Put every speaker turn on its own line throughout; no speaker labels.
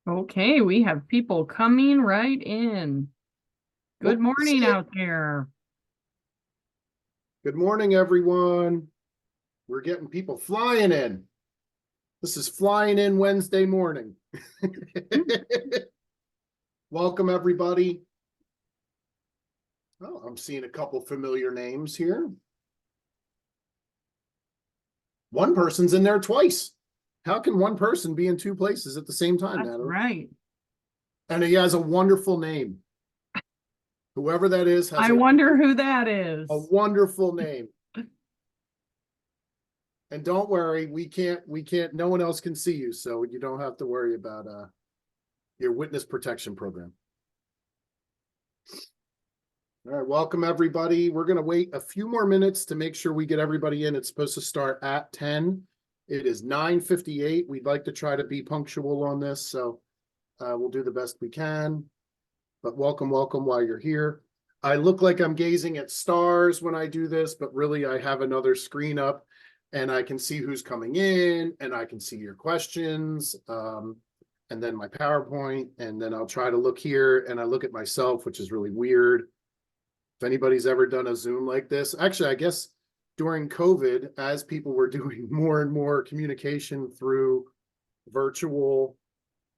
Okay, we have people coming right in. Good
Well,
morning out there.
good morning, everyone. We're getting people flying in. This is Flying In Wednesday morning. Welcome, everybody. Oh, I'm seeing a couple familiar names here. One person's in there twice. How can one person be in two places at the same time,
That's
Natalie?
right.
And he has a wonderful name. Whoever that is has
I wonder who that is.
a wonderful name. And don't worry, we can't, no one else can see you, so you don't have to worry about your witness protection program. All right, welcome everybody. We're going to wait a few more minutes to make sure we get everybody in. It's supposed to start at 10. It is 9:58. We'd like to try to be punctual on this, so we'll do the best we can. But welcome while you're here. I look like I'm gazing at stars when I do this, but really I have another screen up and I can see who's coming in and I can see your questions. And then my PowerPoint, and then I'll try to look here and I look at myself, which is really weird. If anybody's ever done a Zoom like this, actually, I guess during COVID, as people were doing more and more communication through virtual,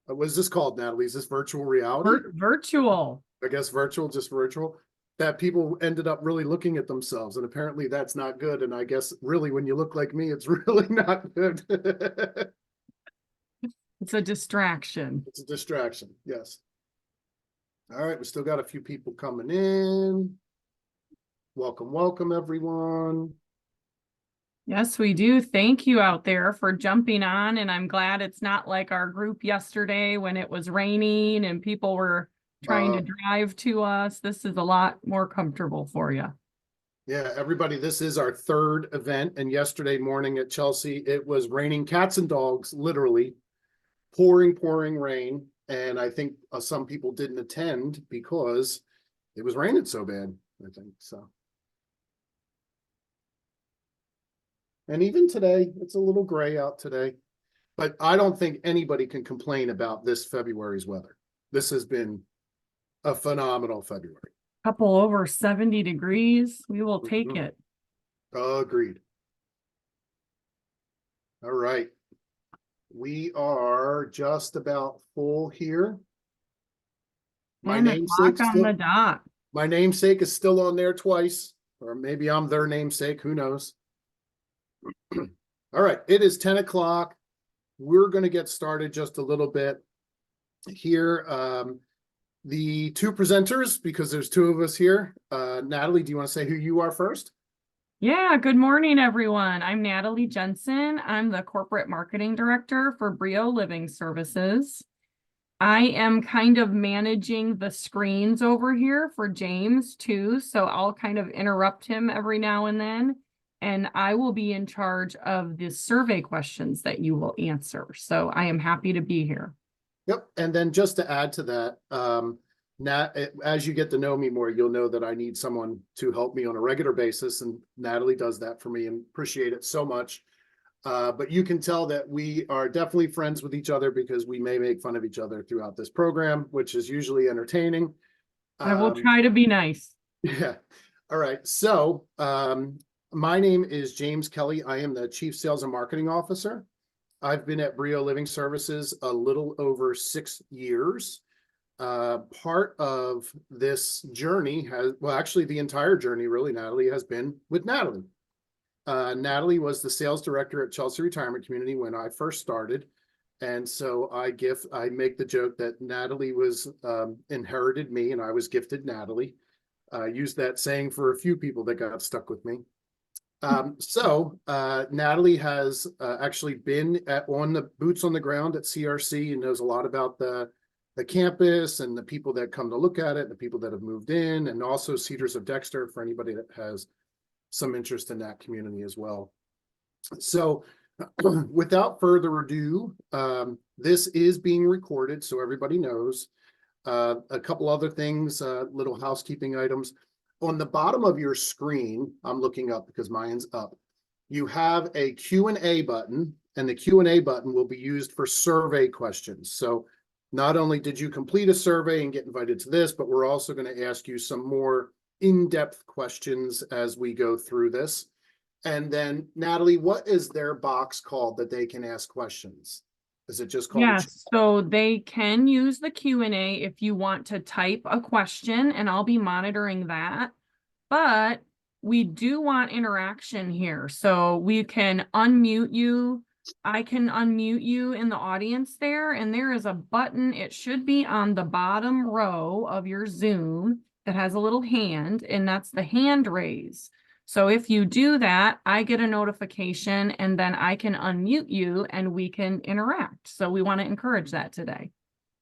what is this called, Natalie? Is this virtual reality?
Virtual.
I guess virtual, just virtual, that people ended up really looking at themselves. And apparently that's not good. And I guess really when you look like me, it's really not good.
It's a distraction.
It's a distraction. Yes. All right. We still got a few people coming in. Welcome, everyone.
Yes, we do. Thank you out there for jumping on. And I'm glad it's not like our group yesterday when it was raining and people were trying to drive to us. This is a lot more comfortable for you.
Yeah, everybody, this is our third event. And yesterday morning at Chelsea, it was raining cats and dogs, literally pouring rain. And I think some people didn't attend because it was raining so bad, I think so. And even today, it's a little gray out today, but I don't think anybody can complain about this February's weather. This has been a phenomenal February.
Couple over 70 degrees. We will take it.
Agreed. All right. We are just about full here. My
10 o'clock on the dot.
My namesake is still on there twice, or maybe I'm their namesake. Who knows? All right. It is 10 o'clock. We're going to get started just a little bit here. The two presenters, because there's two of us here. Natalie, do you want to say who you are first?
Yeah, good morning, everyone. I'm Natalie Jensen. I'm the Corporate Marketing Director for Brio Living Services. I am kind of managing the screens over here for James too, so I'll kind of interrupt him every now and then. And I will be in charge of the survey questions that you will answer. So I am happy to be here.
Yep. And then just to add to that, as you get to know me more, you'll know that I need someone to help me on a regular basis. And Natalie does that for me and appreciate it so much. But you can tell that we are definitely friends with each other because we may make fun of each other throughout this program, which is usually entertaining.
I will try to be nice.
Yeah. All right. So my name is James Kelly. I am the Chief Sales and Marketing Officer. I've been at Brio Living Services a little over 6 years. Part of this journey well, actually the entire journey really, Natalie, has been with Natalie. Natalie was the sales director at Chelsea Retirement Community when I first started. And so I make the joke that Natalie was inherited me and I was gifted Natalie. I used that saying for a few people that got stuck with me. Natalie has actually been on the boots on the ground at CRC and knows a lot about the campus and the people that come to look at it, the people that have moved in, and also Cedars of Dexter for anybody that has some interest in that community as well. So without further ado, this is being recorded, so everybody knows. A couple other things, little housekeeping items. On the bottom of your screen, I'm looking up because mine's up. You have a Q&A button, and the Q&A button will be used for survey questions. So not only did you complete a survey and get invited to this, but we're also going to ask you some more in-depth questions as we go through this. And then Natalie, what is their box called that they can ask questions? Is it just called?
Yes, so they can use the Q&A if you want to type a question, and I'll be monitoring that. But we do want interaction here, so we can unmute you. I can unmute you in the audience there, and there is a button. It should be on the bottom row of your Zoom that has a little hand, and that's the hand raise. So if you do that, I get a notification and then I can unmute you and we can interact. So we want to encourage that today.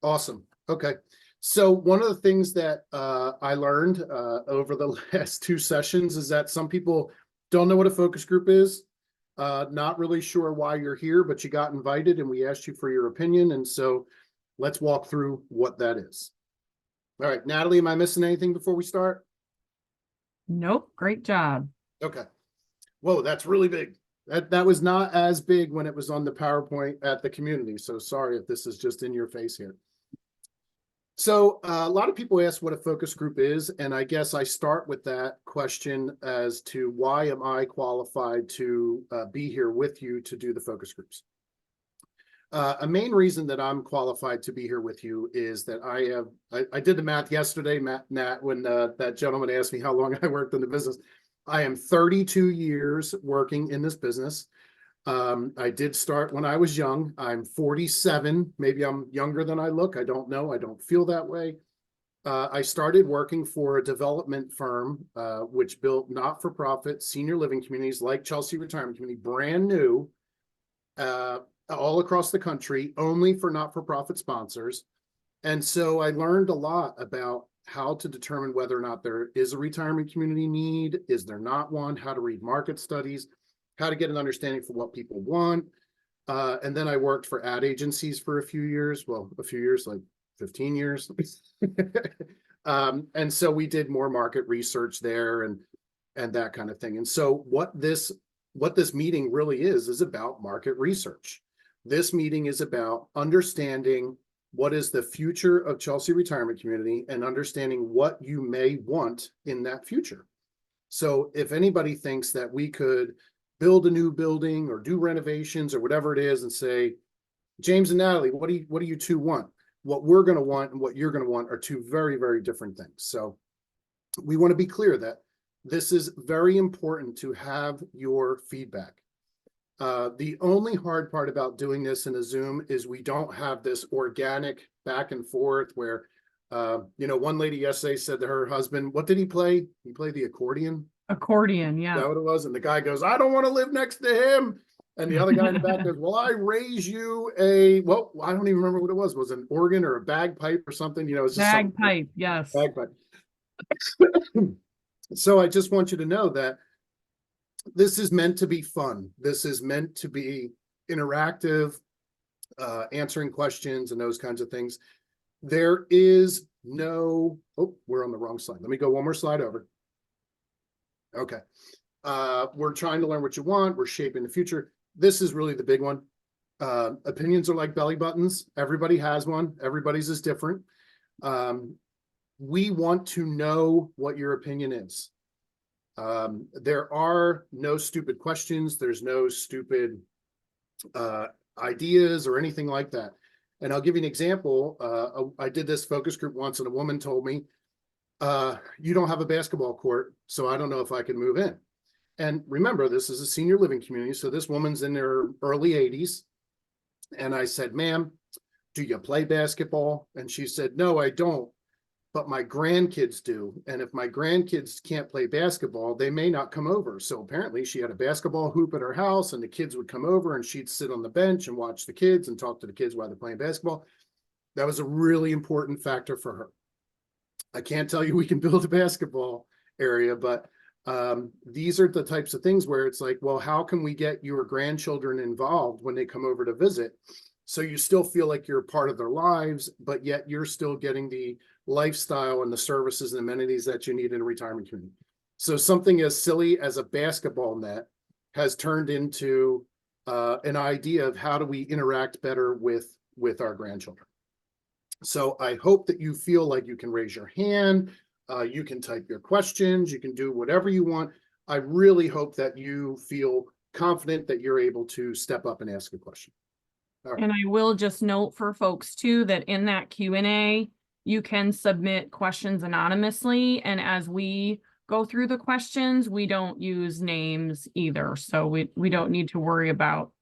Awesome. Okay. So one of the things that I learned over the last 2 sessions is that some people don't know what a focus group is, not really sure why you're here, but you got invited and we asked you for your opinion. And so let's walk through what that is. All right, Natalie, am I missing anything before we start?
Nope, great job.
Okay. Whoa, that's really big. That was not as big when it was on the PowerPoint at the community. So sorry if this is just in your face here. So a lot of people ask what a focus group is, and I guess I start with that question as to why am I qualified to be here with you to do the focus groups? A main reason that I'm qualified to be here with you is that I did the math yesterday, Nat, when that gentleman asked me how long I worked in the business. I am 32 years working in this business. I did start when I was young. I'm 47. Maybe I'm younger than I look. I don't know. I don't feel that way. I started working for a development firm, which built not-for-profit senior living communities like Chelsea Retirement Community, brand new, all across the country, only for not-for-profit sponsors. And so I learned a lot about how to determine whether or not there is a retirement community need, is there not one, how to read market studies, how to get an understanding for what people want. And then I worked for ad agencies for a few years, like 15 years. And so we did more market research there and that kind of thing. And so what this meeting really is about market research. This meeting is about understanding what is the future of Chelsea Retirement Community and understanding what you may want in that future. So if anybody thinks that we could build a new building or do renovations or whatever it is and say, James and Natalie, what do you two want? What we're going to want and what you're going to want are two very, very different things. So we want to be clear that this is very important to have your feedback. The only hard part about doing this in a Zoom is we don't have this organic back and forth where, one lady yesterday said to her husband, what did he play? He played the accordion.
Accordion, yeah.
Is that what it was? And the guy goes, I don't want to live next to him. And the other guy in the back goes, well, I raise you I don't even remember what it was. Was it an organ or a bagpipe or something? It's just
bagpipe, yes.
Bagpipe. So I just want you to know that this is meant to be fun. This is meant to be interactive, answering questions and those kinds of things. There is no, we're on the wrong slide. Let me go one more slide over. Okay. We're trying to learn what you want. We're shaping the future. This is really the big one. Opinions are like belly buttons. Everybody has one. Everybody's is different. We want to know what your opinion is. There are no stupid questions. There's no stupid ideas or anything like that. And I'll give you an example. I did this focus group once and a woman told me, you don't have a basketball court, so I don't know if I can move in. And remember, this is a senior living community. So this woman's in her early 80s. And I said, ma'am, do you play basketball? And she said, no, I don't. But my grandkids do. And if my grandkids can't play basketball, they may not come over. So apparently she had a basketball hoop at her house and the kids would come over and she'd sit on the bench and watch the kids and talk to the kids while they're playing basketball. That was a really important factor for her. I can't tell you we can build a basketball area, but these are the types of things where it's like, well, how can we get your grandchildren involved when they come over to visit? So you still feel like you're a part of their lives, but yet you're still getting the lifestyle and the services and amenities that you need in a retirement community. So something as silly as a basketball net has turned into an idea of how do we interact better with our grandchildren. So I hope that you feel like you can raise your hand, you can type your questions, you can do whatever you want. I really hope that you feel confident that you're able to step up and ask a question. All right.
And I will just note for folks too, that in that Q&A, you can submit questions anonymously. And as we go through the questions, we don't use names either. So we don't need to worry about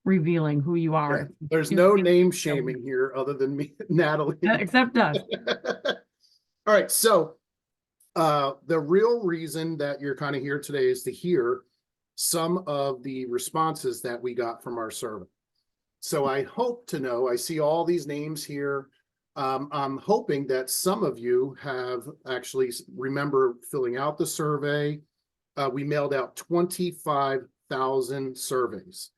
revealing who you
Yeah,
are.
there's no name shaming here other than me, Natalie.
Except us.
All right, so the real reason that you're kind of here today is to hear some of the responses that we got from our survey. So I hope to know, I see all these names here. I'm hoping that some of you have actually remember filling out the survey. We mailed out 25,000 surveys.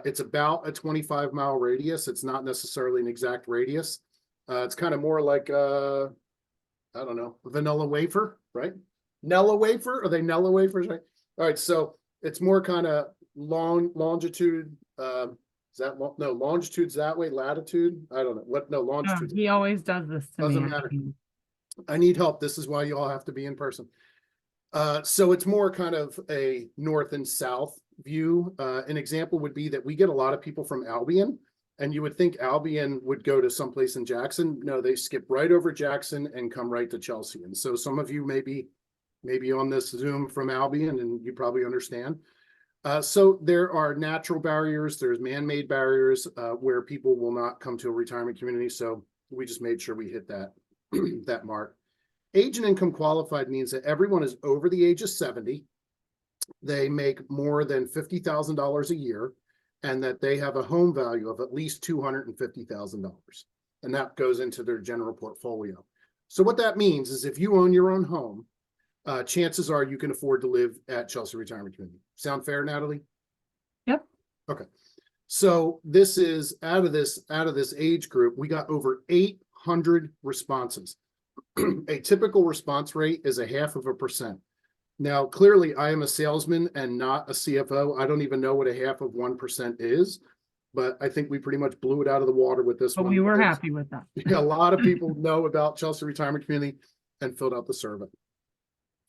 It's about a 25-mile radius. It's not necessarily an exact radius. It's kind of more like, I don't know, vanilla wafer, right? Nella wafer? Are they Nella wafers? Right? All right, so it's more kind of longitude. Is that no longitude's that way? Latitude? I don't know what. No, longitude.
He always does this to
Doesn't
me.
matter. I need help. This is why you all have to be in person. So it's more kind of a north and south view. An example would be that we get a lot of people from Albion, and you would think Albion would go to someplace in Jackson. No, they skip right over Jackson and come right to Chelsea. And so some of you may be on this Zoom from Albion, and you probably understand. So there are natural barriers, there's man-made barriers where people will not come to a retirement community. So we just made sure we hit that, that mark. Age and income qualified means that everyone is over the age of 70. They make more than $50,000 a year, and that they have a home value of at least $250,000. And that goes into their general portfolio. So what that means is if you own your own home, chances are you can afford to live at Chelsea Retirement Community. Sound fair, Natalie?
Yep.
Okay. So this is out of this age group, we got over 800 responses. A typical response rate is 0.5%. Now, clearly, I am a salesman and not a CFO. I don't even know what 0.5% is, but I think we pretty much blew it out of the water with this
But
one.
we were happy with that.
A lot of people know about Chelsea Retirement Community and filled out the survey.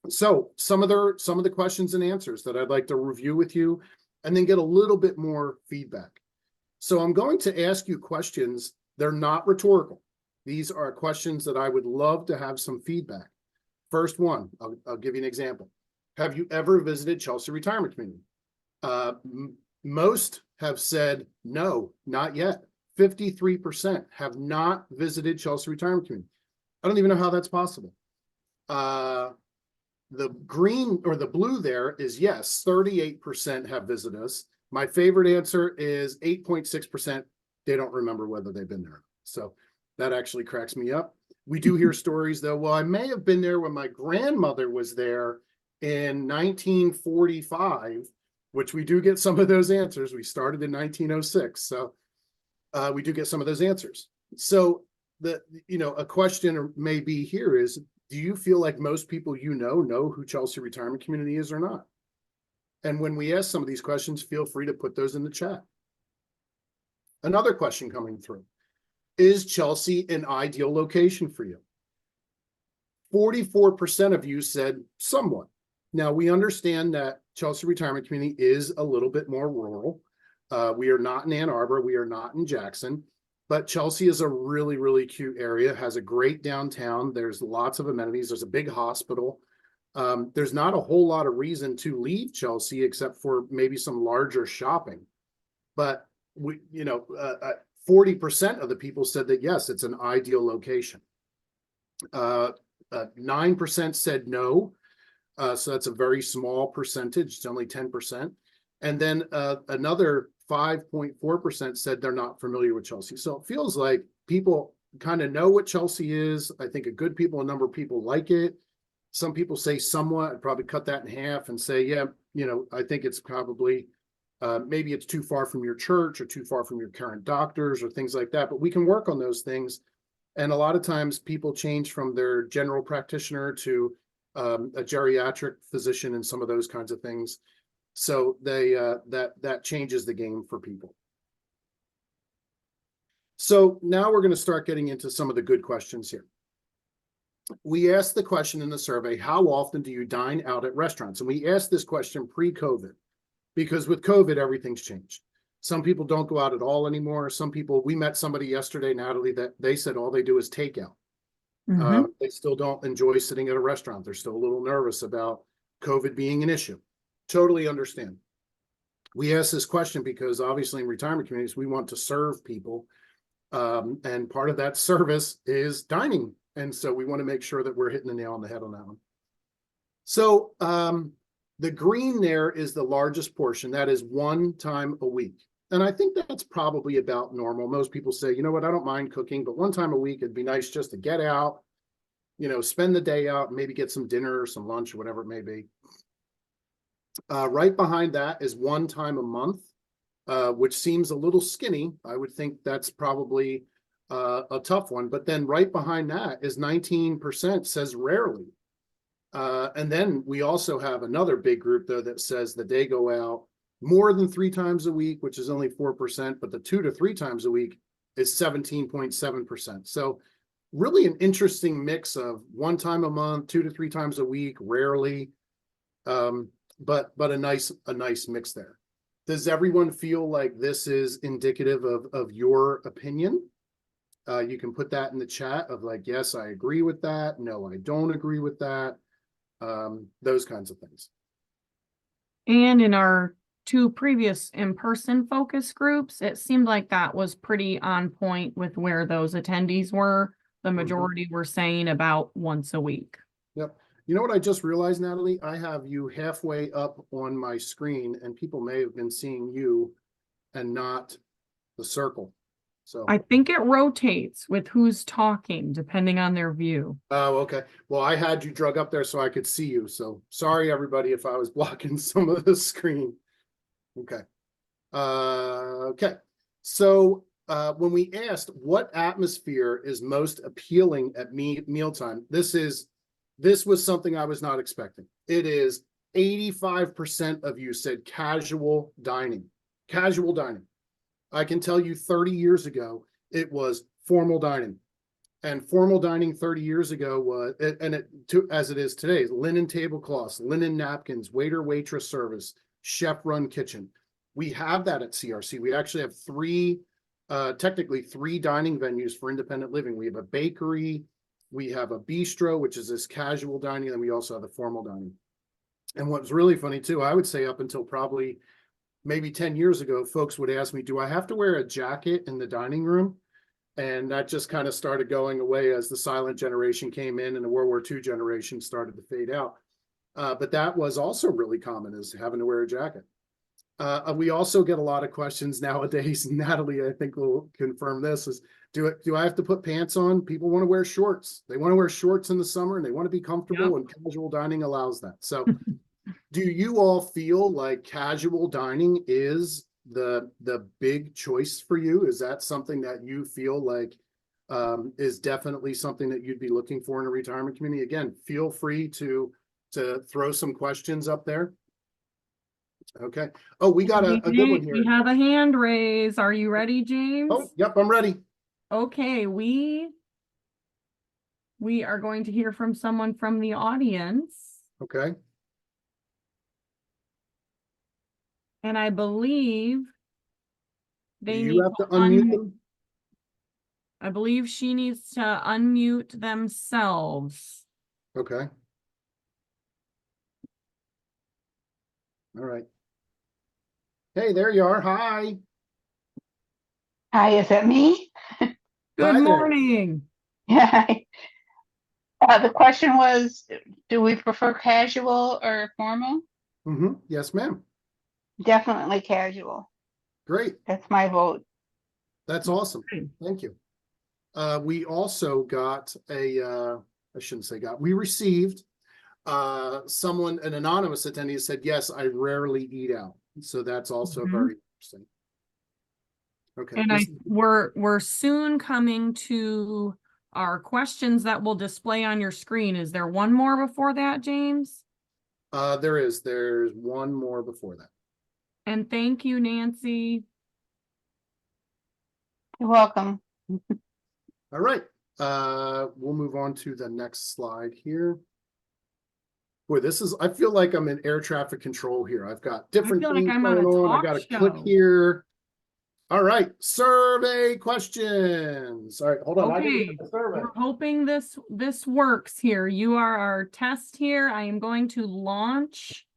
So some of the questions and answers that I'd like to review with you and then get a little bit more feedback. So I'm going to ask you questions. They're not rhetorical. These are questions that I would love to have some feedback. First one, I'll give you an example. Have you ever visited Chelsea Retirement Community? Most have said no, not yet. 53% have not visited Chelsea Retirement Community. I don't even know how that's possible. The green or the blue there is yes, 38% have visited us. My favorite answer is 8.6%. They don't remember whether they've been there. So that actually cracks me up. We do hear stories though. Well, I may have been there when my grandmother was there in 1945, which we do get some of those answers. We started in 1906. So we do get some of those answers. So a question may be here is, do you feel like most people know who Chelsea Retirement Community is or not? And when we ask some of these questions, feel free to put those in the chat. Another question coming through. Is Chelsea an ideal location for you? 44% of you said somewhat. Now, we understand that Chelsea Retirement Community is a little bit more rural. We are not in Ann Arbor. We are not in Jackson. But Chelsea is a really, really cute area, has a great downtown. There's lots of amenities. There's a big hospital. There's not a whole lot of reason to leave Chelsea except for maybe some larger shopping. But 40% of the people said that, yes, it's an ideal location. 9% said no. So that's a very small percentage. It's only 10%. And then another 5.4% said they're not familiar with Chelsea. So it feels like people kind of know what Chelsea is. I think a number of people like it. Some people say somewhat. I'd probably cut that in half and say, yeah, I think it's probably maybe it's too far from your church or too far from your current doctors or things like that. But we can work on those things. And a lot of times people change from their general practitioner to a geriatric physician and some of those kinds of things. So that changes the game for people. So now we're going to start getting into some of the good questions here. We asked the question in the survey, how often do you dine out at restaurants? And we asked this question pre-COVID because with COVID, everything's changed. Some people don't go out at all anymore. Some people, we met somebody yesterday, Natalie, that they said all they do is takeout. They still don't enjoy sitting at a restaurant. They're still a little nervous about COVID being an issue. Totally understand. We asked this question because obviously in retirement communities, we want to serve people. And part of that service is dining. And so we want to make sure that we're hitting the nail on the head on that one. So the green there is the largest portion. That is 1 time a week. And I think that's probably about normal. Most people say, you know what, I don't mind cooking, but 1 time a week, it'd be nice just to get out, spend the day out, and maybe get some dinner or some lunch or whatever it may be. Right behind that is 1 time a month, which seems a little skinny. I would think that's probably a tough one. But then right behind that is 19% says rarely. And then we also have another big group, though, that says that they go out more than 3 times a week, which is only 4%, but the 2 to 3 times a week is 17.7%. So really an interesting mix of 1 time a month, 2 to 3 times a week, rarely, but a nice mix there. Does everyone feel like this is indicative of your opinion? You can put that in the chat of like, yes, I agree with that. No, I don't agree with that. Those kinds of things.
And in our 2 previous in-person focus groups, it seemed like that was pretty on point with where those attendees were. The majority were saying about once a week.
Yep. You know what I just realized, Natalie? I have you halfway up on my screen and people may have been seeing you and not the circle. So
I think it rotates with who's talking depending on their view.
Oh, okay. Well, I had you drug up there so I could see you. So sorry, everybody, if I was blocking some of the screen. Okay. Okay. So when we asked what atmosphere is most appealing at mealtime, this was something I was not expecting. It is 85% of you said casual dining. Casual dining. I can tell you 30 years ago, it was formal dining. And formal dining 30 years ago was, as it is today, linen tablecloths, linen napkins, waiter, waitress service, chef-run kitchen. We have that at CRC. We actually have technically three dining venues for independent living. We have a bakery, we have a bistro, which is this casual dining, and we also have the formal dining. And what's really funny too, I would say up until probably maybe 10 years ago, folks would ask me, do I have to wear a jacket in the dining room? And that just kind of started going away as the silent generation came in and the World War II generation started to fade out. But that was also really common, is having to wear a jacket. We also get a lot of questions nowadays. Natalie, I think, will confirm this, is do I have to put pants on? People want to wear shorts. They want to wear shorts in the summer and they want to be comfortable, and casual dining allows that. So do you all feel like casual dining is the big choice for you? Is that something that you feel like is definitely something that you'd be looking for in a retirement community? Again, feel free to throw some questions up there. Okay. Oh, we got a good one here.
We have a hand raise. Are you ready, James?
Oh, yep, I'm ready.
Okay, we are going to hear from someone from the audience.
Okay.
And I believe they
You
need
have to
to
unmute them.
I believe she needs to unmute themselves.
Okay. All right. Hey, there you are. Hi.
Hi, is that me?
Good
Hi there.
morning.
Yeah. The question was, do we prefer casual or formal?
Yes, ma'am.
Definitely casual.
Great.
That's my vote.
That's awesome.
Okay.
Thank you. We also got we received an anonymous attendee said, yes, I rarely eat out. So that's also very interesting. Okay.
And we're soon coming to our questions that will display on your screen. Is there one more before that, James?
There's one more before that.
And thank you, Nancy.
You're welcome.
All right, we'll move on to the next slide here. Boy, I feel like I'm in air traffic control here. I've got different
feel like
things
I'm on a
going on. I
talk
got to click
show.
here. All right, survey questions. All right, hold on. I didn't
Okay,
get the survey.
we're hoping this works here. You are our test here. I am going to launch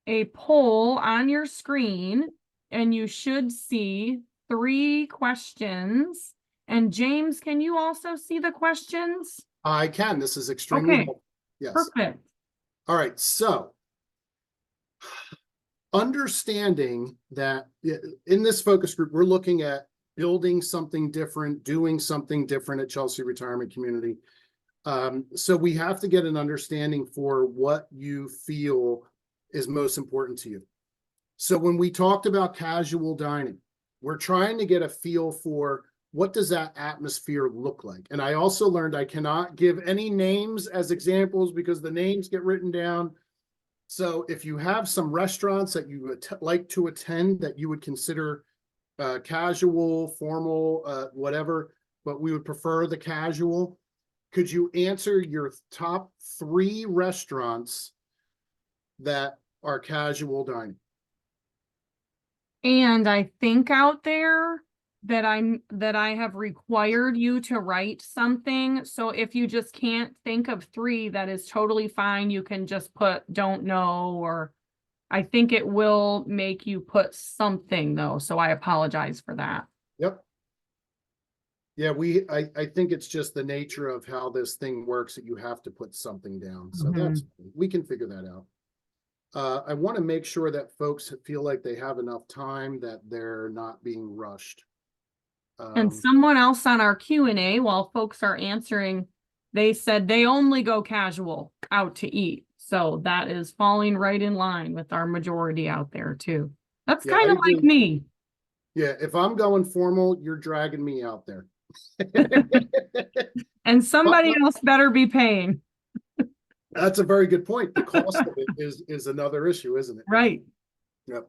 a poll on your screen, and you should see 3 questions. And James, can you also see the questions?
I can. This is extremely
Okay,
helpful. Yes.
perfect.
All right, so understanding that in this focus group, we're looking at building something different, doing something different at Chelsea Retirement Community. So we have to get an understanding for what you feel is most important to you. So when we talked about casual dining, we're trying to get a feel for what does that atmosphere look like. And I also learned I cannot give any names as examples because the names get written down. So if you have some restaurants that you would like to attend that you would consider casual, formal, whatever, but we would prefer the casual, could you answer your top 3 restaurants that are casual dining?
And I think out there that I have required you to write something. So if you just can't think of 3, that is totally fine. You can just put don't know, or I think it will make you put something though. So I apologize for that.
Yep. Yeah, I think it's just the nature of how this thing works that you have to put something down. So we can figure that out. I want to make sure that folks feel like they have enough time, that they're not being rushed.
And someone else on our Q&A, while folks are answering, they said they only go casual out to eat. So that is falling right in line with our majority out there too. That's
Yeah,
kind
I
of like
agree.
me.
Yeah, if I'm going formal, you're dragging me out there.
And somebody else better be paying.
That's a very good point. The cost of it is another issue, isn't it?
Right.
Yep.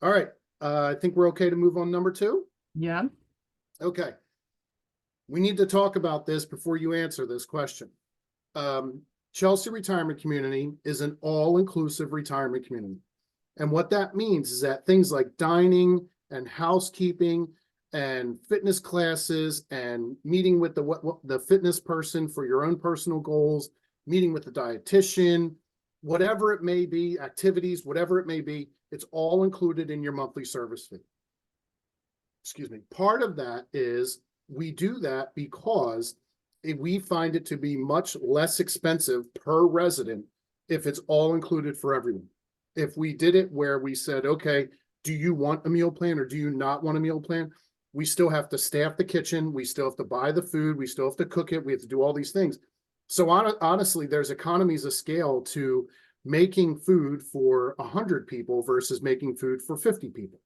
All right. I think we're okay to move on number 2.
Yeah.
Okay. We need to talk about this before you answer this question. Chelsea Retirement Community is an all-inclusive retirement community. And what that means is that things like dining and housekeeping and fitness classes and meeting with the fitness person for your own personal goals, meeting with the dietitian, whatever it may be, activities, whatever it may be, it's all included in your monthly service fee. Excuse me. Part of that is we do that because we find it to be much less expensive per resident if it's all included for everyone. If we did it where we said, okay, do you want a meal plan or do you not want a meal plan? We still have to staff the kitchen. We still have to buy the food. We still have to cook it. We have to do all these things. So honestly, there's economies of scale to making food for 100 people versus making food for 50 people.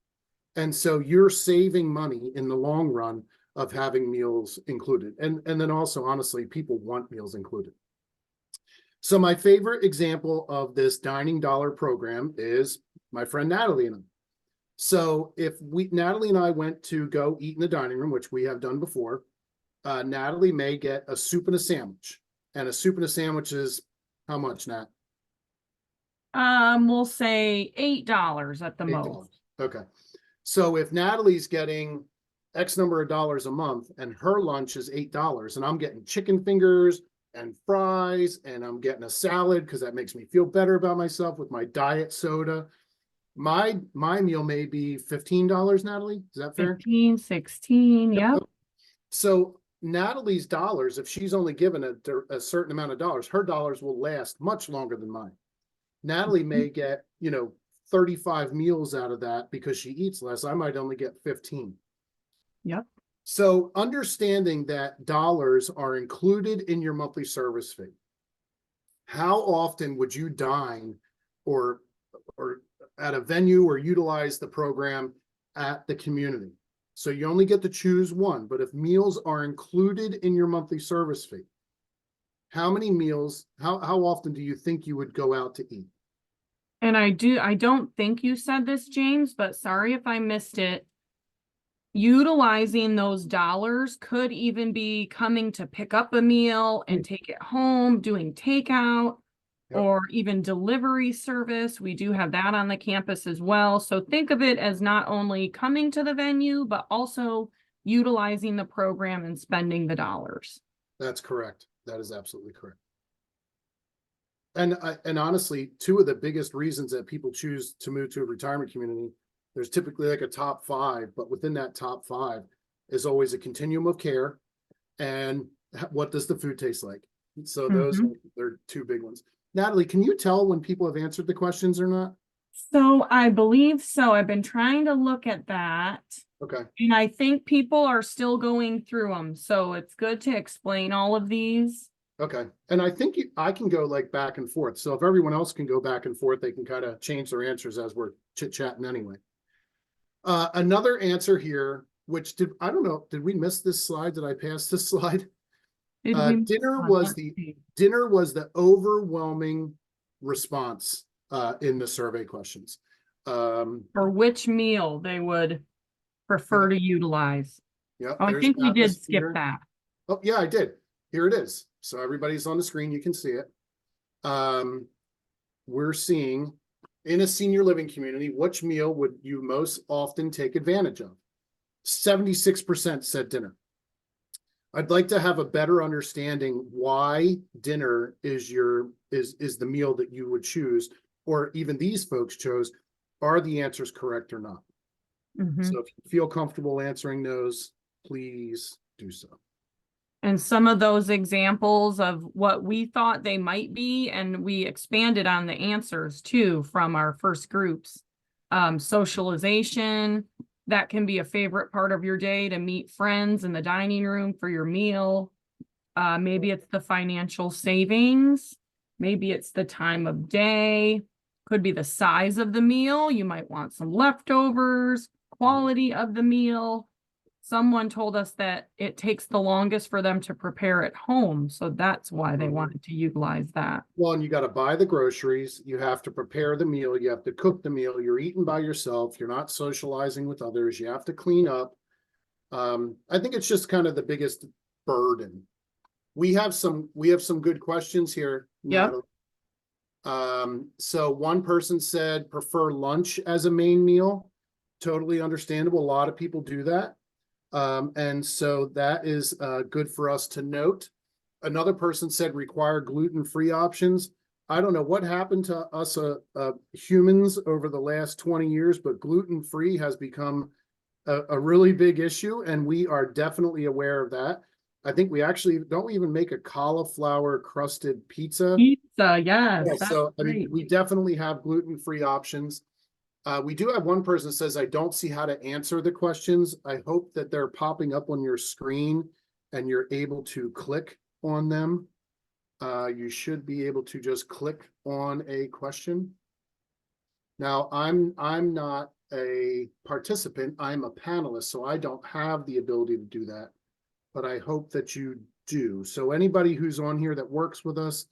And so you're saving money in the long run of having meals included. And then also, honestly, people want meals included. So my favorite example of this dining dollar program is my friend Natalie and I. So if Natalie and I went to go eat in the dining room, which we have done before, Natalie may get a soup and a sandwich. And a soup and a sandwich is how much, Nat?
We'll say $8 at the
$8.
most.
Okay. So if Natalie's getting X number of dollars a month and her lunch is $8 and I'm getting chicken fingers and fries and I'm getting a salad because that makes me feel better about myself with my diet soda, my meal may be $15, Natalie. Is that fair?
15, 16, yep.
So Natalie's dollars, if she's only given a certain amount of dollars, her dollars will last much longer than mine. Natalie may get, 35 meals out of that because she eats less. I might only get 15.
Yep.
So understanding that dollars are included in your monthly service fee. How often would you dine or at a venue or utilize the program at the community? So you only get to choose one, but if meals are included in your monthly service fee, how many meals, how often do you think you would go out to eat?
And I don't think you said this, James, but sorry if I missed it. utilizing those dollars could even be coming to pick up a meal and take it home, doing takeout,
Yep.
or even delivery service. We do have that on the campus as well. So think of it as not only coming to the venue, but also utilizing the program and spending the dollars.
That's correct. That is absolutely correct. And honestly, two of the biggest reasons that people choose to move to a retirement community, there's typically like a top 5, but within that top 5 is always a continuum of care and what does the food taste like? So those are 2 big ones. Natalie, can you tell when people have answered the questions or not?
So I believe so. I've been trying to look at that.
Okay.
And I think people are still going through them. So it's good to explain all of these.
Okay. And I think I can go like back and forth. So if everyone else can go back and forth, they can kind of change their answers as we're chit-chatting anyway. Another answer here, which I don't know, did we miss this slide? Did I pass this slide? Dinner was the overwhelming response in the survey questions.
For which meal they would prefer to utilize.
Yeah,
Oh, I think we did skip that.
Oh, yeah, I did. Here it is. So everybody's on the screen. You can see it. We're seeing in a senior living community, which meal would you most often take advantage of? 76% said dinner. I'd like to have a better understanding why dinner is the meal that you would choose, or even these folks chose. Are the answers correct or not? So if you feel comfortable answering those, please do so.
And some of those examples of what we thought they might be, and we expanded on the answers too from our first groups. Socialization, that can be a favorite part of your day, to meet friends in the dining room for your meal. Maybe it's the financial savings. Maybe it's the time of day. Could be the size of the meal. You might want some leftovers, quality of the meal. Someone told us that it takes the longest for them to prepare at home. So that's why they wanted to utilize that.
Well, and you got to buy the groceries. You have to prepare the meal. You have to cook the meal. You're eating by yourself. You're not socializing with others. You have to clean up. I think it's just kind of the biggest burden. We have some good questions here.
Yep.
So one person said prefer lunch as a main meal. Totally understandable. A lot of people do that. And so that is good for us to note. Another person said require gluten-free options. I don't know what happened to us humans over the last 20 years, but gluten-free has become a really big issue, and we are definitely aware of that. I think we actually don't even make a cauliflower crusted pizza.
Pizza, yes.
Yeah, so I mean, we definitely have gluten-free options. We do have one person that says, I don't see how to answer the questions. I hope that they're popping up on your screen and you're able to click on them. You should be able to just click on a question. Now, I'm not a participant. I'm a panelist, so I don't have the ability to do that, but I hope that you do. So anybody who's on here that works with us,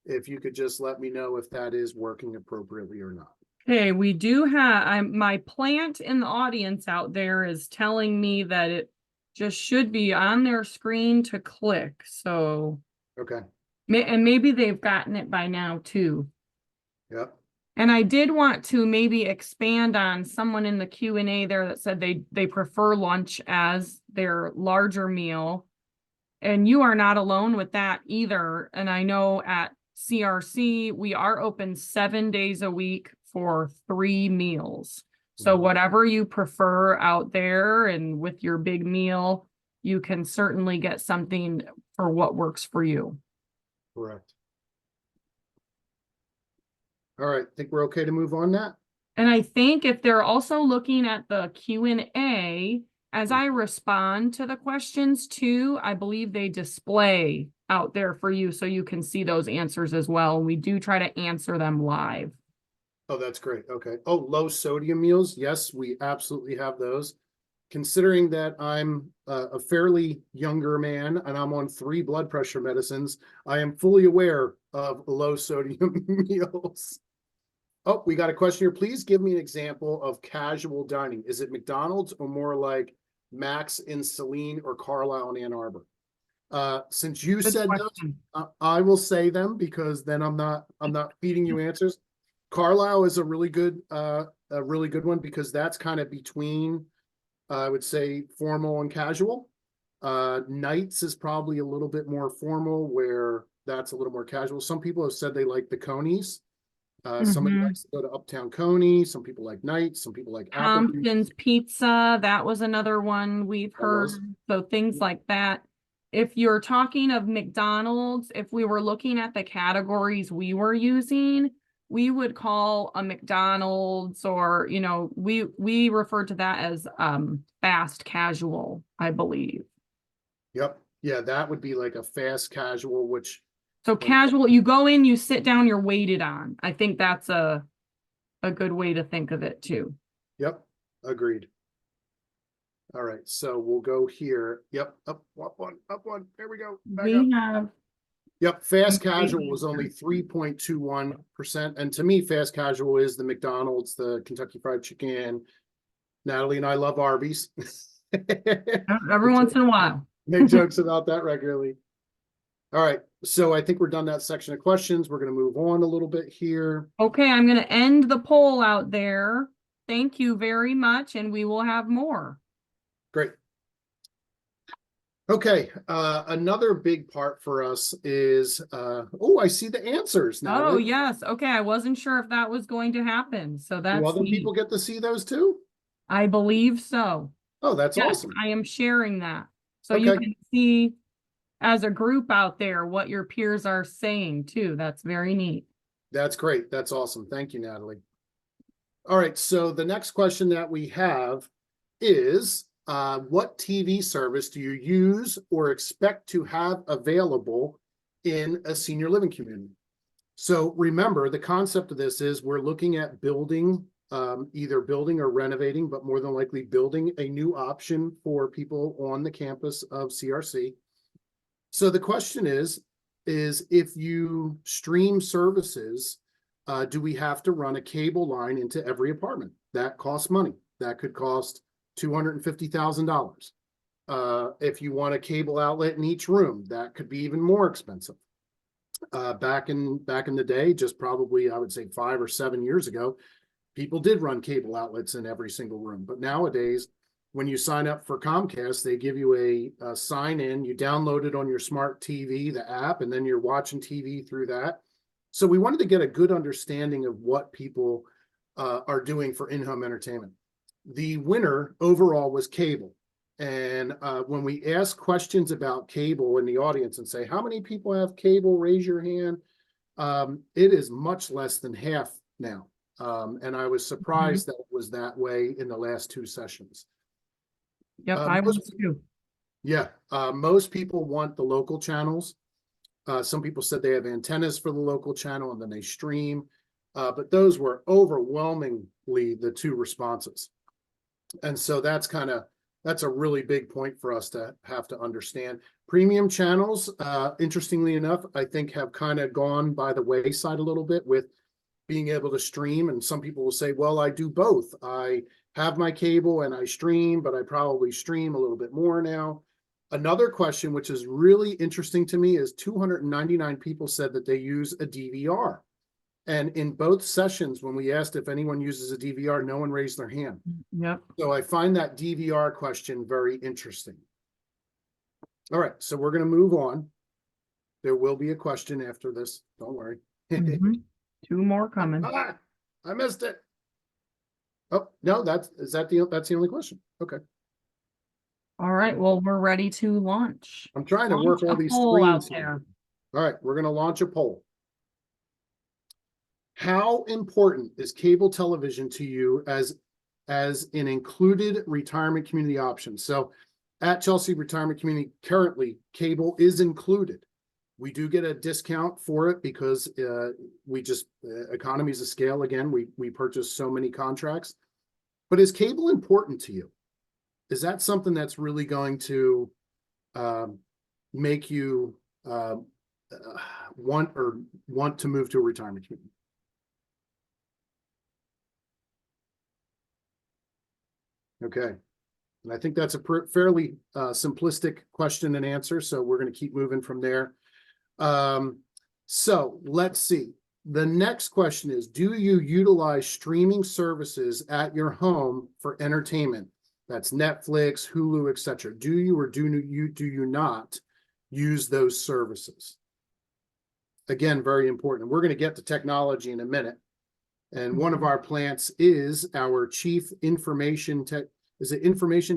if you could just let me know if that is working appropriately or not.
Okay, we do have, my plant in the audience out there is telling me that it just should be on their screen to click. So,
okay.
And maybe they've gotten it by now too.
Yep.
And I did want to maybe expand on someone in the Q&A there that said they prefer lunch as their larger meal. And you are not alone with that either. And I know at CRC, we are open 7 days a week for 3 meals. So whatever you prefer out there and with your big meal, you can certainly get something for what works for you.
Correct. All right, think we're okay to move on that?
And I think if they're also looking at the Q&A, as I respond to the questions too, I believe they display out there for you so you can see those answers as well. We do try to answer them live.
Oh, that's great. Okay. Oh, low sodium meals. Yes, we absolutely have those. Considering that I'm a fairly younger man and I'm on 3 blood pressure medicines, I am fully aware of low sodium meals. Oh, we got a question here. Please give me an example of casual dining. Is it McDonald's or more like Max in Saline, or Carlisle in Ann Arbor? Since you
Good
said those,
question.
I will say them because then I'm not feeding you answers. Carlisle is a really good one because that's kind of between, I would say, formal and casual. Knights is probably a little bit more formal, where that's a little more casual. Some people have said they like the Conies. Somebody
Mhm.
likes to go to Uptown Coney. Some people like Knights. Some people like Applebee's.
Tompkins Pizza, that was another one we've
That was.
heard. So things like that. If you're talking of McDonald's, if we were looking at the categories we were using, we would call a McDonald's, or, you know, we refer to that as fast casual, I believe.
Yep. Yeah, that would be like a fast casual, which,
So
Like-
casual, you go in, you sit down, you're waited on. I think that's a good way to think of it too.
yep, agreed. All right, so we'll go here. Yep, up one. There we go. Back up.
We have,
Yep, fast
Great
casual was only 3.21%. And to me, fast casual is the McDonald's, the Kentucky Fried Chicken. Natalie and I love Arby's.
every once in a while.
Make jokes about that regularly. All right, so I think we're done that section of questions. We're going to move on a little bit here.
Okay, I'm going to end the poll out there. Thank you very much, and we will have more.
Great. Okay, another big part for us is, oh, I see the answers now.
Oh, yes. Okay, I wasn't sure if that was going to happen, so
Do
that's
other
neat.
people get to see those too?
I believe so.
Oh, that's
Yes,
awesome.
I am sharing that. So you
Okay.
can see as a group out there what your peers are saying too. That's very neat.
That's great. That's awesome. Thank you, Natalie. All right, so the next question that we have is, what TV service do you use or expect to have available in a senior living community? So remember, the concept of this is we're looking at building, either building or renovating, but more than likely building a new option for people on the campus of CRC. So the question is if you stream services, do we have to run a cable line into every apartment? That costs money. That could cost $250,000. If you want a cable outlet in each room, that could be even more expensive. Back in the day, just probably, I would say 5 or 7 years ago, people did run cable outlets in every single room. But nowadays, when you sign up for Comcast, they give you a sign in, you download it on your smart TV, the app, and then you're watching TV through that. So we wanted to get a good understanding of what people are doing for in-home entertainment. The winner overall was cable. And when we ask questions about cable in the audience and say, how many people have cable? Raise your hand. It is much less than half now. And I was surprised that it was that way in the last 2 sessions.
Yep, I was too.
Yeah, most people want the local channels. Some people said they have antennas for the local channel and then they stream. But those were overwhelmingly the 2 responses. And so that's a really big point for us to have to understand. Premium channels, interestingly enough, I think have kind of gone by the wayside a little bit with being able to stream. And some people will say, well, I do both. I have my cable and I stream, but I probably stream a little bit more now. Another question, which is really interesting to me, is 299 people said that they use a DVR. And in both sessions, when we asked if anyone uses a DVR, no one raised their hand.
Yep.
So I find that DVR question very interesting. All right, so we're going to move on. There will be a question after this. Don't worry.
Mhm. 2 more coming.
Ah, I missed it. Oh, no, that's the only question. Okay.
All right, well, we're ready to launch.
I'm trying to work
Launch
all
a
these
poll out
screens
there.
here. All right, we're going to launch a poll. How important is cable television to you as an included retirement community option? So at Chelsea Retirement Community, currently cable is included. We do get a discount for it because we just economies of scale. Again, we purchase so many contracts. But is cable important to you? Is that something that's really going to make you want to move to a retirement community? Okay, And I think that's a fairly simplistic question and answer, so we're going to keep moving from there. So let's see. The next question is, do you utilize streaming services at your home for entertainment? That's Netflix, Hulu, etc. Do you or do you not use those services? Again, very important. We're going to get to technology in a minute. And one of our plants is our chief information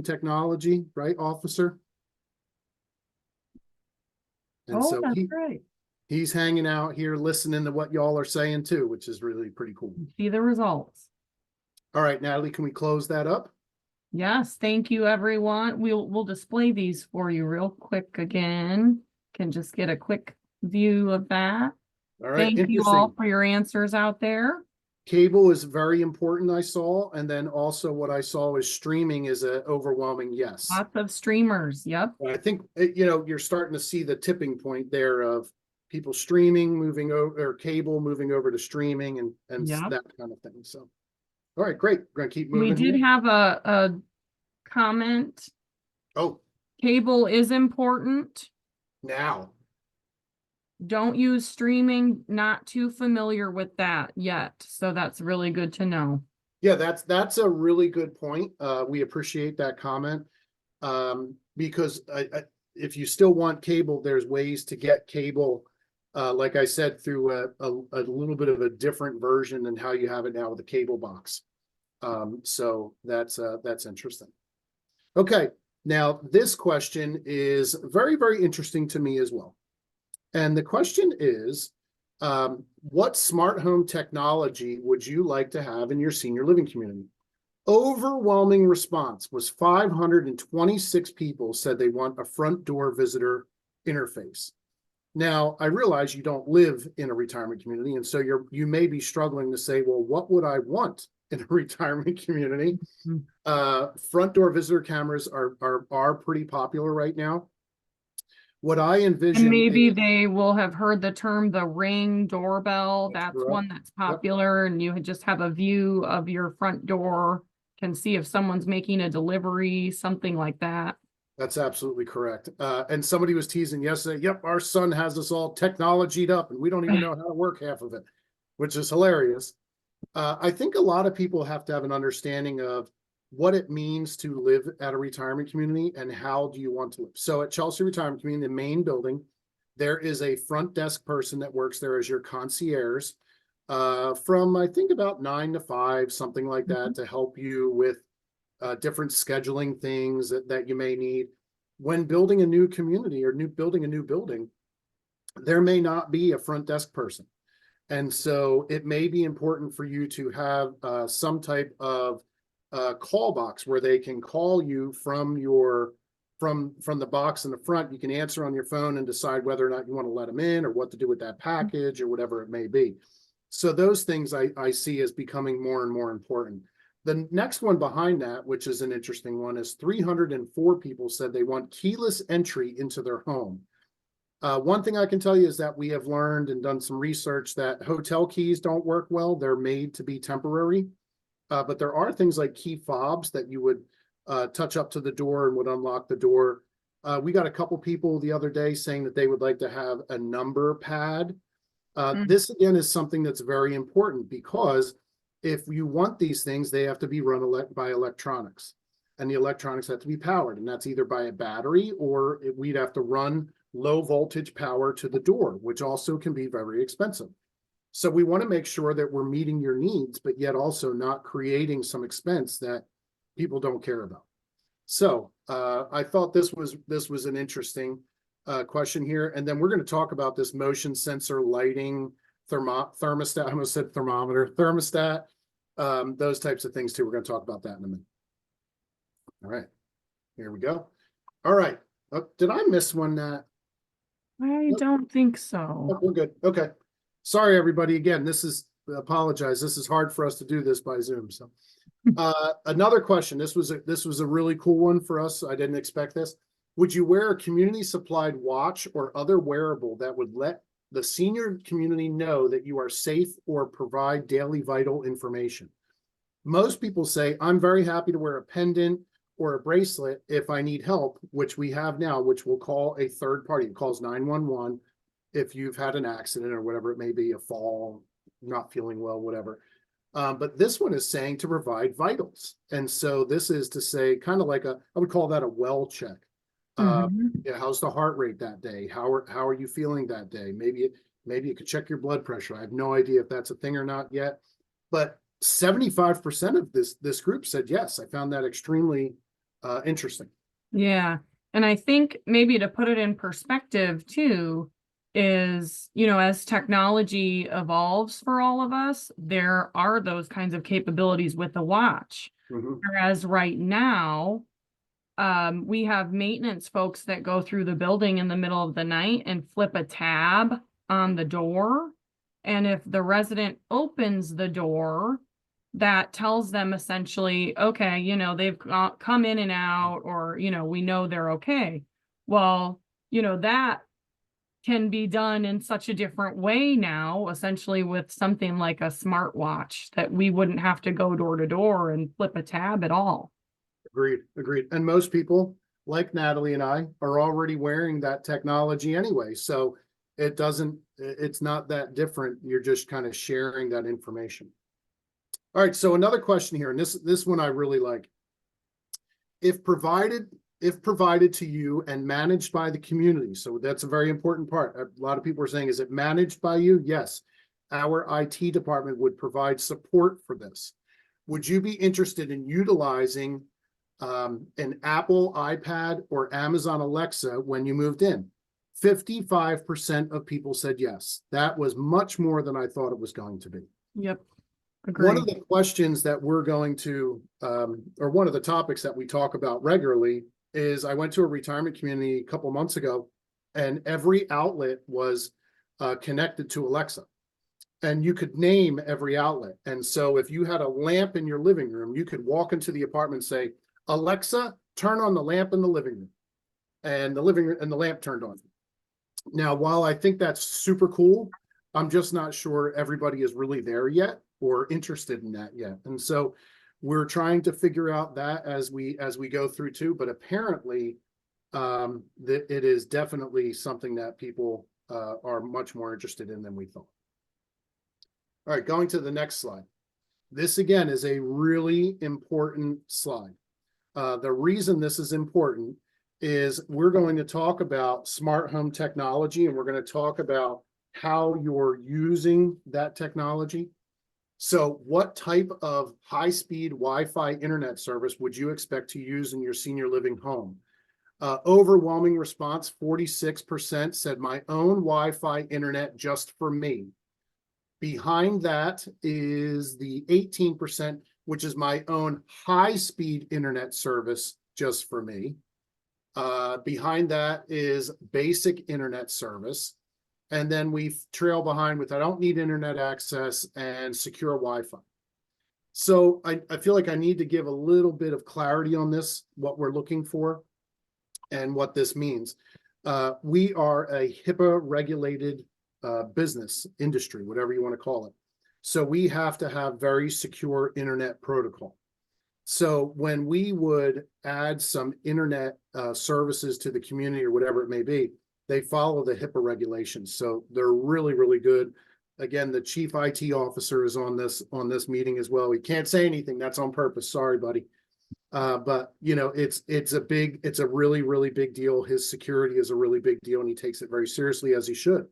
technology, right, officer? And
Oh,
so
that's right.
he's hanging out here listening to what y'all are saying too, which is really pretty cool.
See the results.
All right, Natalie, can we close that up?
Yes, thank you, everyone. We'll display these for you real quick again. Can just get a quick view of that.
All right,
Thank you all for your answers out there.
Cable is very important, I saw. And then also what I saw is streaming is an overwhelming yes.
Lots of streamers. Yep.
I think, you're starting to see the tipping point there of people streaming, moving over, or cable moving over to streaming and
Yep.
that kind of thing. So, all right, great. We're going to keep moving.
We did
here.
have a comment.
Oh,
Cable is important.
now.
Don't use streaming. Not too familiar with that yet. So that's really good to know.
Yeah, that's a really good point. We appreciate that comment. Because if you still want cable, there's ways to get cable, like I said, through a little bit of a different version than how you have it now with a cable box. So that's interesting. Okay, now this question is very, very interesting to me as well. And the question is, what smart home technology would you like to have in your senior living community? Overwhelming response was 526 people said they want a front door visitor interface. Now, I realize you don't live in a retirement community, and so you may be struggling to say, well, what would I want in a retirement community? Front door visitor cameras are pretty popular right now. What I envision,
and maybe they will have heard the term the Ring doorbell. That's
correct.
one that's popular, and you just have a view of your front door, can see if someone's making a delivery, something like that.
That's absolutely correct. And somebody was teasing yesterday, yep, our son has us all technologied up and we don't even know how to work half of it, which is hilarious. I think a lot of people have to have an understanding of what it means to live at a retirement community and how do you want to live. So at Chelsea Retirement Community, the main building, there is a front desk person that works there as your concierge from, I think, about 9 to 5, something like that, to help you with different scheduling things that you may need. When building a new community or building a new building, there may not be a front desk person. And so it may be important for you to have some type of call box where they can call you from the box in the front. You can answer on your phone and decide whether or not you want to let them in or what to do with that package or whatever it may be. So those things I see as becoming more and more important. The next one behind that, which is an interesting one, is 304 people said they want keyless entry into their home. One thing I can tell you is that we have learned and done some research that hotel keys don't work well. They're made to be temporary. But there are things like key fobs that you would touch up to the door and would unlock the door. We got a couple people the other day saying that they would like to have a number pad. This, again, is something that's very important because if you want these things, they have to be run by electronics. And the electronics have to be powered. And that's either by a battery or we'd have to run low voltage power to the door, which also can be very expensive. So we want to make sure that we're meeting your needs, but yet also not creating some expense that people don't care about. So I thought this was an interesting question here. And then we're going to talk about this motion sensor lighting, thermostat. I almost said thermometer, thermostat, those types of things too. We're going to talk about that in a minute. All right, here we go. All right. Oh, did I miss one, Nat?
I don't think so.
Oh, we're good. Okay. Sorry, everybody. Again, apologize. This is hard for us to do this by Zoom. So another question. This was a really cool one for us. I didn't expect this. Would you wear a community supplied watch or other wearable that would let the senior community know that you are safe or provide daily vital information? Most people say, I'm very happy to wear a pendant or a bracelet if I need help, which we have now, which will call a third party. It calls 911 if you've had an accident or whatever it may be, a fall, not feeling well, whatever. But this one is saying to provide vitals. And so this is to say kind of like I would call that a well check.
Mhm.
Yeah, how's the heart rate that day? How are you feeling that day? Maybe you could check your blood pressure. I have no idea if that's a thing or not yet. But 75% of this group said yes. I found that extremely interesting.
Yeah. And I think maybe to put it in perspective too, is, as technology evolves for all of us, there are those kinds of capabilities with the watch.
Mhm.
Whereas right now, we have maintenance folks that go through the building in the middle of the night and flip a tab on the door. And if the resident opens the door, that tells them essentially, okay, they've come in and out, or, we know they're okay. Well, that can be done in such a different way now, essentially with something like a smartwatch that we wouldn't have to go door to door and flip a tab at all.
Agreed. And most people, like Natalie and I, are already wearing that technology anyway. So it's not that different. You're just kind of sharing that information. All right. So another question here, and this one I really like. If provided to you and managed by the community, so that's a very important part. A lot of people are saying, is it managed by you? Yes. Our IT department would provide support for this. Would you be interested in utilizing an Apple iPad or Amazon Alexa when you moved in? 55% of people said yes. That was much more than I thought it was going to be.
Yep.
One of
Agreed.
the questions that we're going to, or one of the topics that we talk about regularly is I went to a retirement community a couple months ago, and every outlet was connected to Alexa. And you could name every outlet. And so if you had a lamp in your living room, you could walk into the apartment and say, Alexa, turn on the lamp in the living room. And the lamp turned on. Now, while I think that's super cool, I'm just not sure everybody is really there yet or interested in that yet. And so we're trying to figure out that as we go through too, but apparently that it is definitely something that people are much more interested in than we thought. All right, going to the next slide. This again is a really important slide. The reason this is important is we're going to talk about smart home technology, and we're going to talk about how you're using that technology. So what type of high-speed Wi-Fi internet service would you expect to use in your senior living home? Overwhelming response, 46% said my own Wi-Fi internet just for me. Behind that is the 18%, which is my own high-speed internet service just for me. Behind that is basic internet service. And then we trail behind with I don't need internet access and secure Wi-Fi. So I feel like I need to give a little bit of clarity on this, what we're looking for and what this means. We are a HIPAA regulated business industry, whatever you want to call it. So we have to have very secure internet protocol. So when we would add some internet services to the community or whatever it may be, they follow the HIPAA regulations. So they're really, really good. Again, the chief IT officer is on this meeting as well. He can't say anything. That's on purpose. Sorry, buddy. But it's a really, really big deal. His security is a really big deal, and he takes it very seriously, as he should.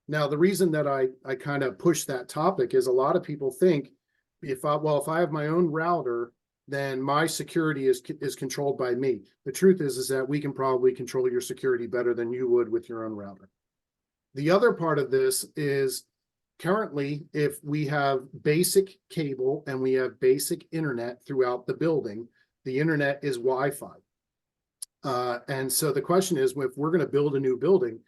Now, the reason that I kind of push that topic is a lot of people think if I have my own router, then my security is controlled by me. The truth is that we can probably control your security better than you would with your own router. The other part of this is currently, if we have basic cable and we have basic internet throughout the building, the internet is Wi-Fi. And so the question is, if we're going to build a new building,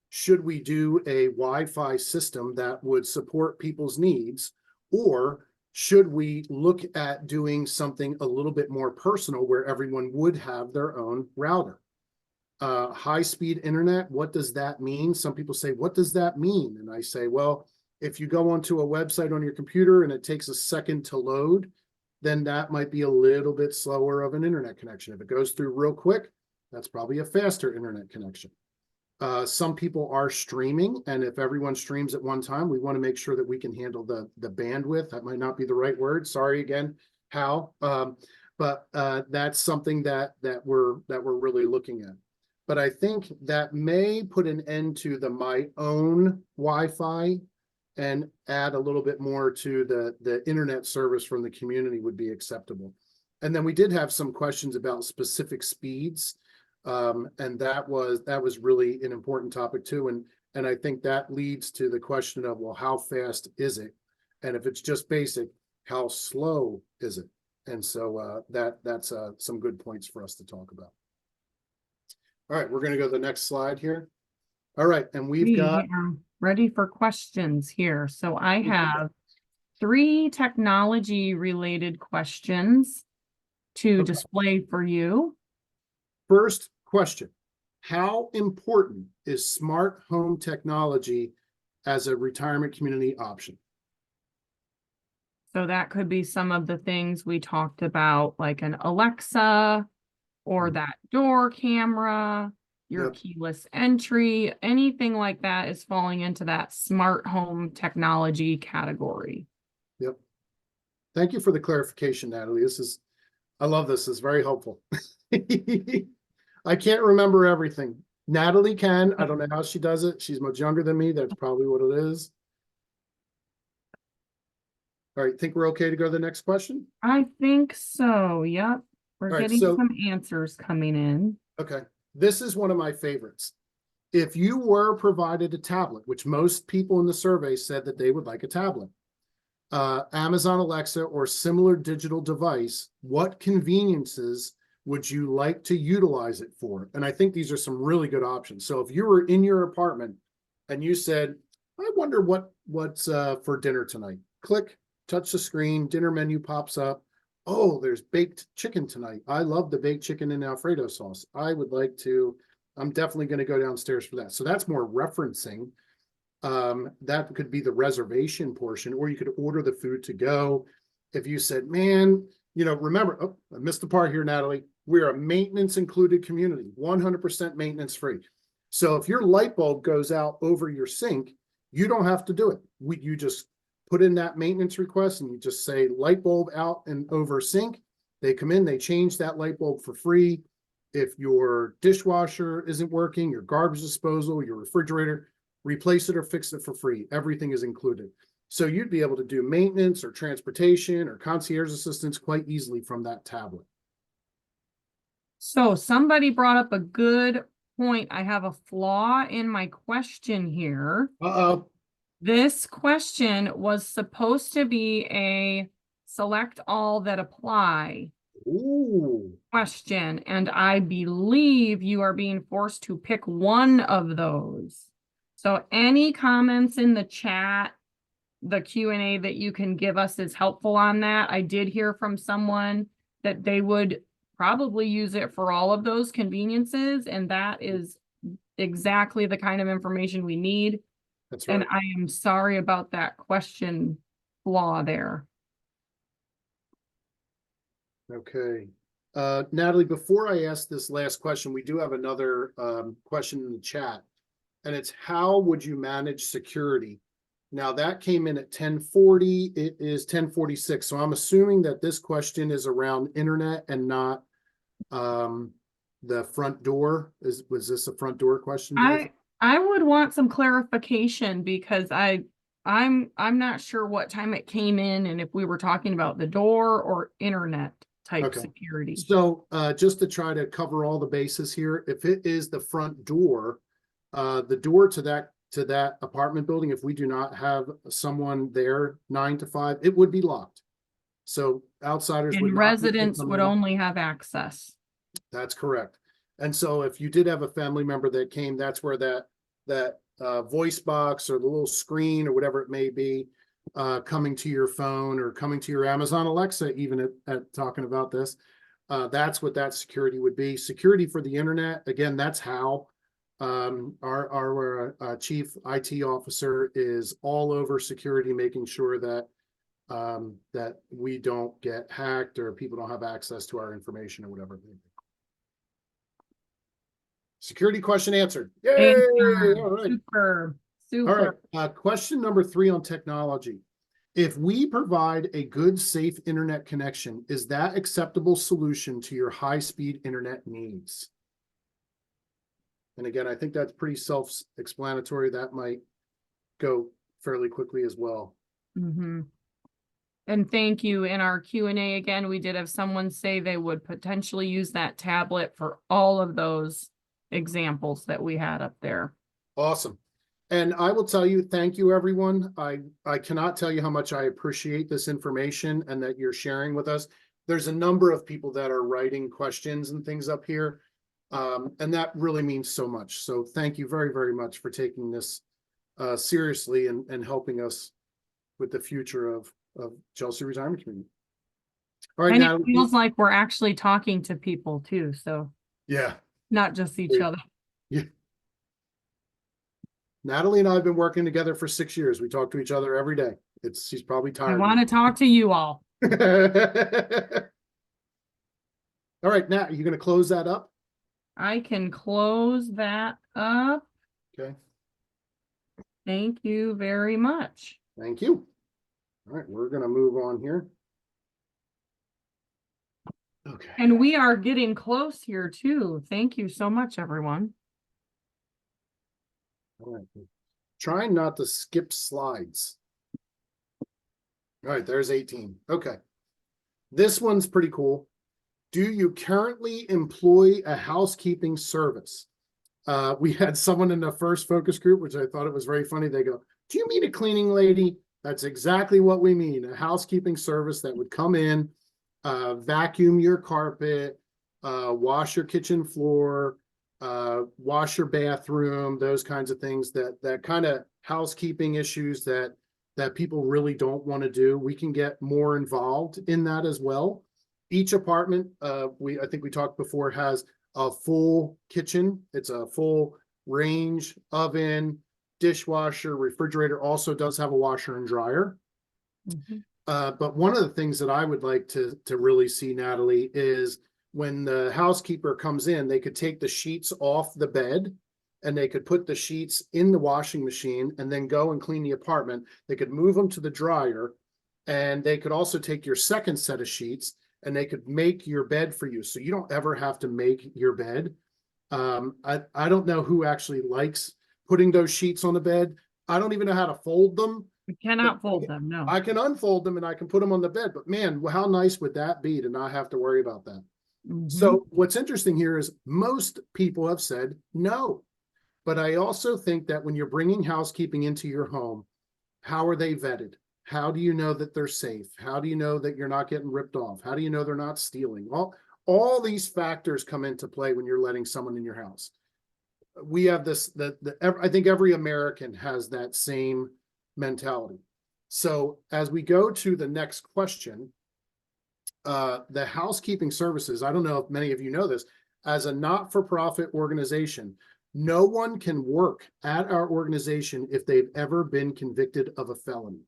should we do a Wi-Fi system that would support people's needs, or should we look at doing something a little bit more personal where everyone would have their own router? High-speed internet, what does that mean? Some people say, what does that mean? And I say, well, if you go onto a website on your computer and it takes a second to load, then that might be a little bit slower of an internet connection. If it goes through real quick, that's probably a faster internet connection. Some people are streaming, and if everyone streams at one time, we want to make sure that we can handle the bandwidth. That might not be the right word. Sorry again, how. But that's something that we're really looking at. But I think that may put an end to the my own Wi-Fi and add a little bit more to the internet service from the community would be acceptable. And then we did have some questions about specific speeds. And that was really an important topic too. And I think that leads to the question of, well, how fast is it? And if it's just basic, how slow is it? And so that's some good points for us to talk about. All right, we're going to go to the next slide here. All right, and we've got
ready for questions here. So I have 3 technology related questions to display for you.
First question: how important is smart home technology as a retirement community option?
So that could be some of the things we talked about, like an Alexa or that door camera, your keyless entry, anything like that is falling into that smart home technology category.
Yep. Thank you for the clarification, Natalie. I love this. It's very helpful. I can't remember everything. Natalie can. I don't know how she does it. She's much younger than me. That's probably what it is. All right, think we're okay to go to the next question?
I think so. Yep. We're
All right,
getting
so-
some answers coming in.
Okay, this is one of my favorites. If you were provided a tablet, which most people in the survey said that they would like a tablet, Amazon Alexa or similar digital device, what conveniences would you like to utilize it for? And I think these are some really good options. So if you were in your apartment and you said, I wonder what's for dinner tonight, click, touch the screen, dinner menu pops up. Oh, there's baked chicken tonight. I love the baked chicken and Alfredo sauce. I'm definitely going to go downstairs for that. So that's more referencing. That could be the reservation portion, or you could order the food to go. If you said, man, remember, oh, I missed the part here, Natalie. We're a maintenance included community, 100% maintenance free. So if your light bulb goes out over your sink, you don't have to do it. You just put in that maintenance request and you just say light bulb out and over sink. They come in, they change that light bulb for free. If your dishwasher isn't working, your garbage disposal, your refrigerator, replace it or fix it for free. Everything is included. So you'd be able to do maintenance or transportation or concierge assistance quite easily from that tablet.
So somebody brought up a good point. I have a flaw in my question here.
Uh-oh.
This question was supposed to be a select all that apply
Ooh.
question, and I believe you are being forced to pick one of those. So any comments in the chat, the Q&A that you can give us is helpful on that. I did hear from someone that they would probably use it for all of those conveniences, and that is exactly the kind of information we need.
That's right.
And I am sorry about that question flaw there.
Okay. Natalie, before I ask this last question, we do have another question in the chat, and it's how would you manage security? Now that came in at 1040, it is 1046. So I'm assuming that this question is around internet and not the front door. Was this a front door question?
I would want some clarification because I'm not sure what time it came in and if we were talking about the door or internet type security.
So just to try to cover all the bases here, if it is the front door, the door to that apartment building, if we do not have someone there 9 to 5, it would be locked. So outsiders
and residents would only have access.
That's correct. And so if you did have a family member that came, that's where that voice box or the little screen or whatever it may be coming to your phone or coming to your Amazon Alexa, even at talking about this, that's what that security would be. Security for the internet, again, that's how our chief IT officer is all over security, making sure that that we don't get hacked or people don't have access to our information or whatever. Security question answered. Yay!
Answer.
All right.
Super,
All right.
super.
Question number 3 on technology. If we provide a good, safe internet connection, is that acceptable solution to your high-speed internet needs? And again, I think that's pretty self-explanatory. That might go fairly quickly as well.
Mm-hmm. And thank you. In our Q&A, again, we did have someone say they would potentially use that tablet for all of those examples that we had up there.
Awesome. And I will tell you, thank you, everyone. I cannot tell you how much I appreciate this information and that you're sharing with us. There's a number of people that are writing questions and things up here. And that really means so much. So thank you very, very much for taking this seriously and helping us with the future of Chelsea Retirement Community. All right,
And
now
it feels like we're actually talking to people too. So
yeah,
not just each other.
yeah. Natalie and I have been working together for 6 years. We talk to each other every day. She's probably
I
tired.
want to talk to you all.
All right, Nat, are you going to close that up?
I can close that up.
Okay,
Thank you very much.
thank you. All right, we're going to move on here. Okay.
And we are getting close here too. Thank you so much, everyone.
All right. Trying not to skip slides. All right, there's 18. Okay. This one's pretty cool. Do you currently employ a housekeeping service? We had someone in the first focus group, which I thought it was very funny. They go, do you mean a cleaning lady? That's exactly what we mean. A housekeeping service that would come in, vacuum your carpet, wash your kitchen floor, wash your bathroom, those kinds of things, that kind of housekeeping issues that people really don't want to do. We can get more involved in that as well. Each apartment, I think we talked before, has a full kitchen. It's a full range, oven, dishwasher, refrigerator, also does have a washer and dryer.
Mm-hmm.
But one of the things that I would like to really see, Natalie, is when the housekeeper comes in, they could take the sheets off the bed and they could put the sheets in the washing machine and then go and clean the apartment. They could move them to the dryer, and they could also take your second set of sheets and they could make your bed for you. So you don't ever have to make your bed. I don't know who actually likes putting those sheets on the bed. I don't even know how to fold them.
We cannot fold them, no.
I can unfold them and I can put them on the bed, but man, how nice would that be to not have to worry about that?
Mhm.
So what's interesting here is most people have said no, but I also think that when you're bringing housekeeping into your home, how are they vetted? How do you know that they're safe? How do you know that you're not getting ripped off? How do you know they're not stealing? All these factors come into play when you're letting someone in your house. We have this, I think every American has that same mentality. So as we go to the next question, the housekeeping services, I don't know if many of you know this, as a not-for-profit organization, no one can work at our organization if they've ever been convicted of a felony.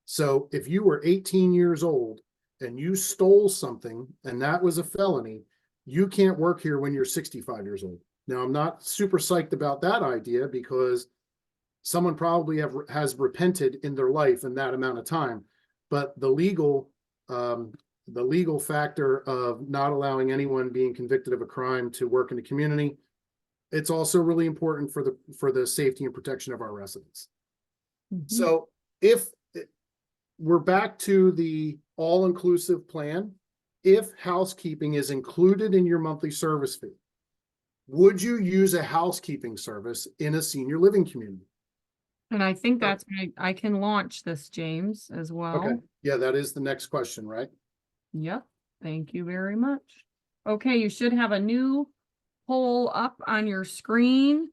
So if you were 18 years old and you stole something and that was a felony, you can't work here when you're 65 years old. Now, I'm not super psyched about that idea because someone probably has repented in their life in that amount of time, but the legal factor of not allowing anyone being convicted of a crime to work in the community, it's also really important for the safety and protection of our residents.
Mhm.
So if we're back to the all-inclusive plan, if housekeeping is included in your monthly service fee, would you use a housekeeping service in a senior living community?
And I think that's when I can launch this, James, as well.
Okay, yeah, that is the next question, right?
Yep. Thank you very much. Okay, you should have a new poll up on your screen.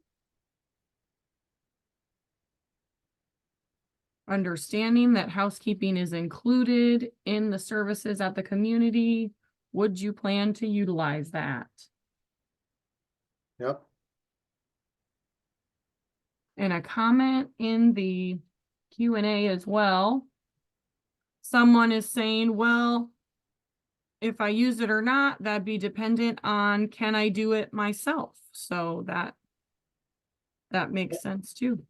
Understanding that housekeeping is included in the services at the community, would you plan to utilize that?
Yep.
And a comment in the Q&A as well. someone is saying, well, if I use it or not, that'd be dependent on, can I do it myself? So that makes sense too.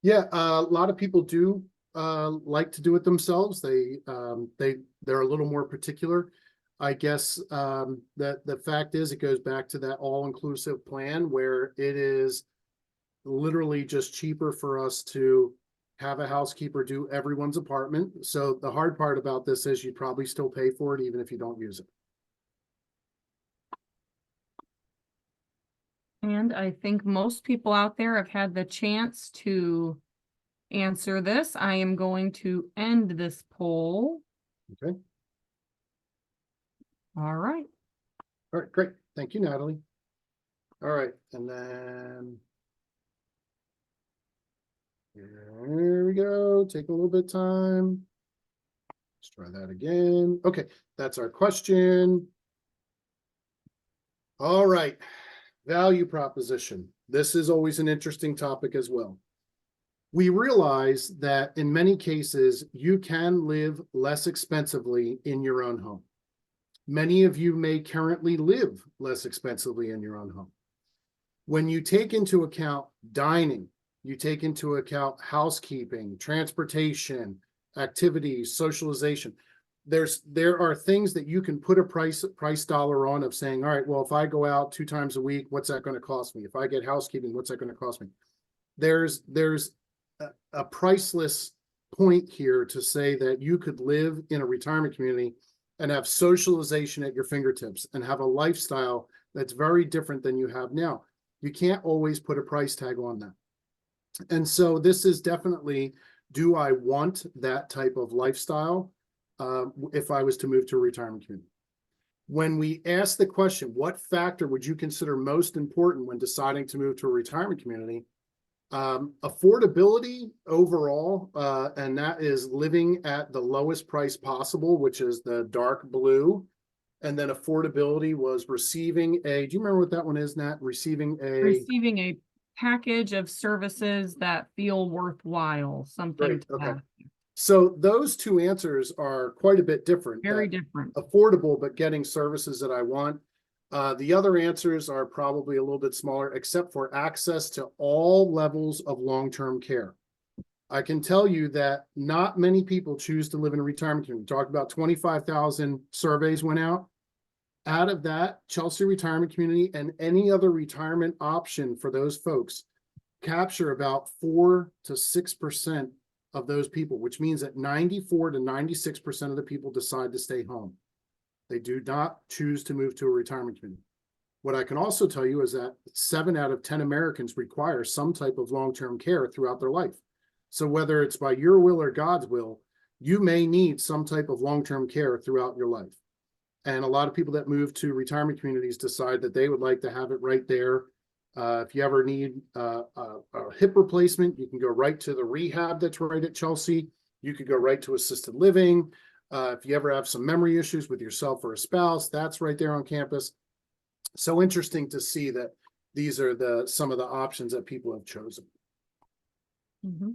Yeah, a lot of people do like to do it themselves. They're a little more particular. I guess that the fact is, it goes back to that all-inclusive plan where it is literally just cheaper for us to have a housekeeper do everyone's apartment. So the hard part about this is you probably still pay for it even if you don't use it.
And I think most people out there have had the chance to answer this. I am going to end this poll.
Okay.
All right.
All right, great. Thank you, Natalie. All right, and then here we go. Take a little bit of time. Let's try that again. Okay, that's our question. All right, value proposition. This is always an interesting topic as well. We realize that in many cases, you can live less expensively in your own home. Many of you may currently live less expensively in your own home. When you take into account dining, you take into account housekeeping, transportation, activities, socialization, there are things that you can put a price dollar on of saying, all right, well, if I go out 2 times a week, what's that going to cost me? If I get housekeeping, what's that going to cost me? There's a priceless point here to say that you could live in a retirement community and have socialization at your fingertips and have a lifestyle that's very different than you have now. You can't always put a price tag on that. And so this is definitely, do I want that type of lifestyle if I was to move to a retirement community? When we ask the question, what factor would you consider most important when deciding to move to a retirement community? Affordability overall, and that is living at the lowest price possible, which is the dark blue. And then affordability was receiving do you remember what that one is, Nat? Receiving
a package of services that feel worthwhile, something
Great,
to
okay.
that.
So those two answers are quite a bit different.
Very different.
Affordable, but getting services that I want. The other answers are probably a little bit smaller, except for access to all levels of long-term care. I can tell you that not many people choose to live in a retirement community. We talked about 25,000 surveys went out. Out of that, Chelsea Retirement Community and any other retirement option for those folks capture about 4 to 6% of those people, which means that 94 to 96% of the people decide to stay home. They do not choose to move to a retirement community. What I can also tell you is that 7 out of 10 Americans require some type of long-term care throughout their life. So whether it's by your will or God's will, you may need some type of long-term care throughout your life. And a lot of people that move to retirement communities decide that they would like to have it right there. If you ever need a hip replacement, you can go right to the rehab that's right at Chelsea. You could go right to assisted living. If you ever have some memory issues with yourself or a spouse, that's right there on campus. So interesting to see that these are some of the options that people have chosen.
Mm-hmm.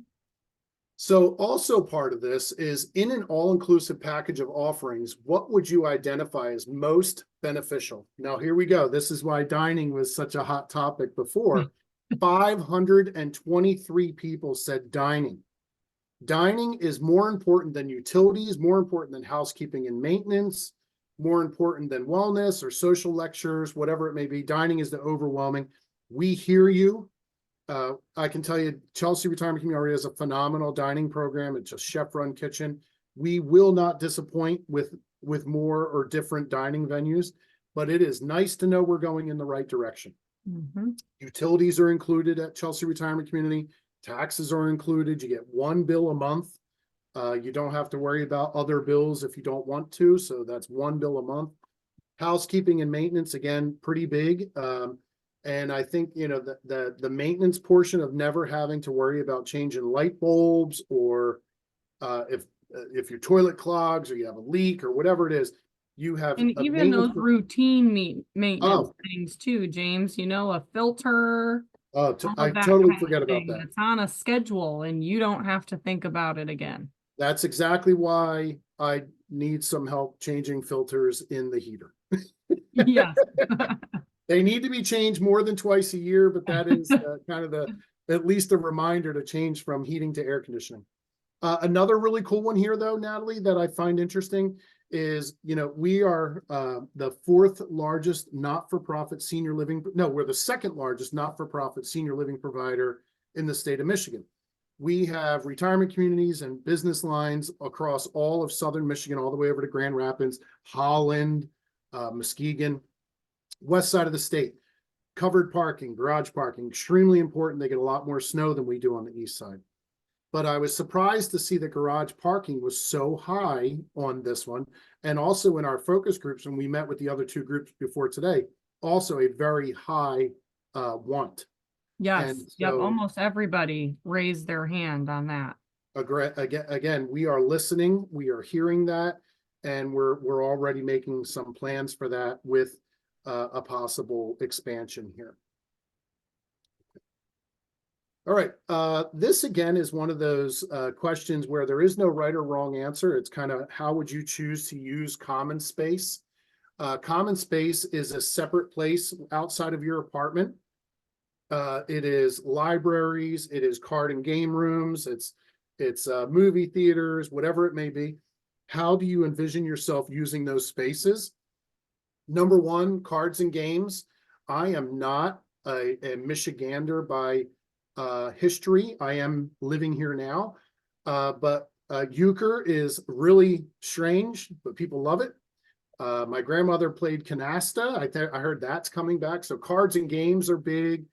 So also part of this is, in an all-inclusive package of offerings, what would you identify as most beneficial? Now, here we go. This is why dining was such a hot topic before. 523 people said dining. Dining is more important than utilities, more important than housekeeping and maintenance, more important than wellness or social lectures, whatever it may be. Dining is the overwhelming. We hear you. I can tell you, Chelsea Retirement Community already has a phenomenal dining program. It's a chef-run kitchen. We will not disappoint with more or different dining venues, but it is nice to know we're going in the right direction.
Mm-hmm.
Utilities are included at Chelsea Retirement Community. Taxes are included. You get 1 bill a month. You don't have to worry about other bills if you don't want to. So that's 1 bill a month. Housekeeping and maintenance, again, pretty big. And I think, you know, the maintenance portion of never having to worry about changing light bulbs, or if your toilet clogs or you have a leak or whatever it is, you have.
And even those routine maintenance things too, James, you know, a filter.
I totally forget about that.
It's on a schedule and you don't have to think about it again.
That's exactly why I need some help changing filters in the heater.
Yes.
They need to be changed more than twice a year, but that is kind of at least a reminder to change from heating to air conditioning. Another really cool one here, though, Natalie, that I find interesting is, we are the fourth largest not-for-profit senior living. No, we're the second largest not-for-profit senior living provider in the state of Michigan. We have retirement communities and business lines across all of southern Michigan, all the way over to Grand Rapids, Holland, Muskegon, west side of the state. Covered parking, garage parking, extremely important. They get a lot more snow than we do on the east side. But I was surprised to see that garage parking was so high on this one. And also in our focus groups, when we met with the other two groups before today, also a very high want.
Yes.
And
Yep.
so-
Almost everybody raised their hand on that.
Again, we are listening, we are hearing that, and we're already making some plans for that with a possible expansion here. All right, this again is one of those questions where there is no right or wrong answer. It's kind of how would you choose to use common space? Common space is a separate place outside of your apartment. It is libraries, it is card and game rooms, it's movie theaters, whatever it may be. How do you envision yourself using those spaces? Number one, cards and games. I am not a Michigander by history. I am living here now, but euchre is really strange, but people love it. My grandmother played canasta. I heard that's coming back. So cards and games are big.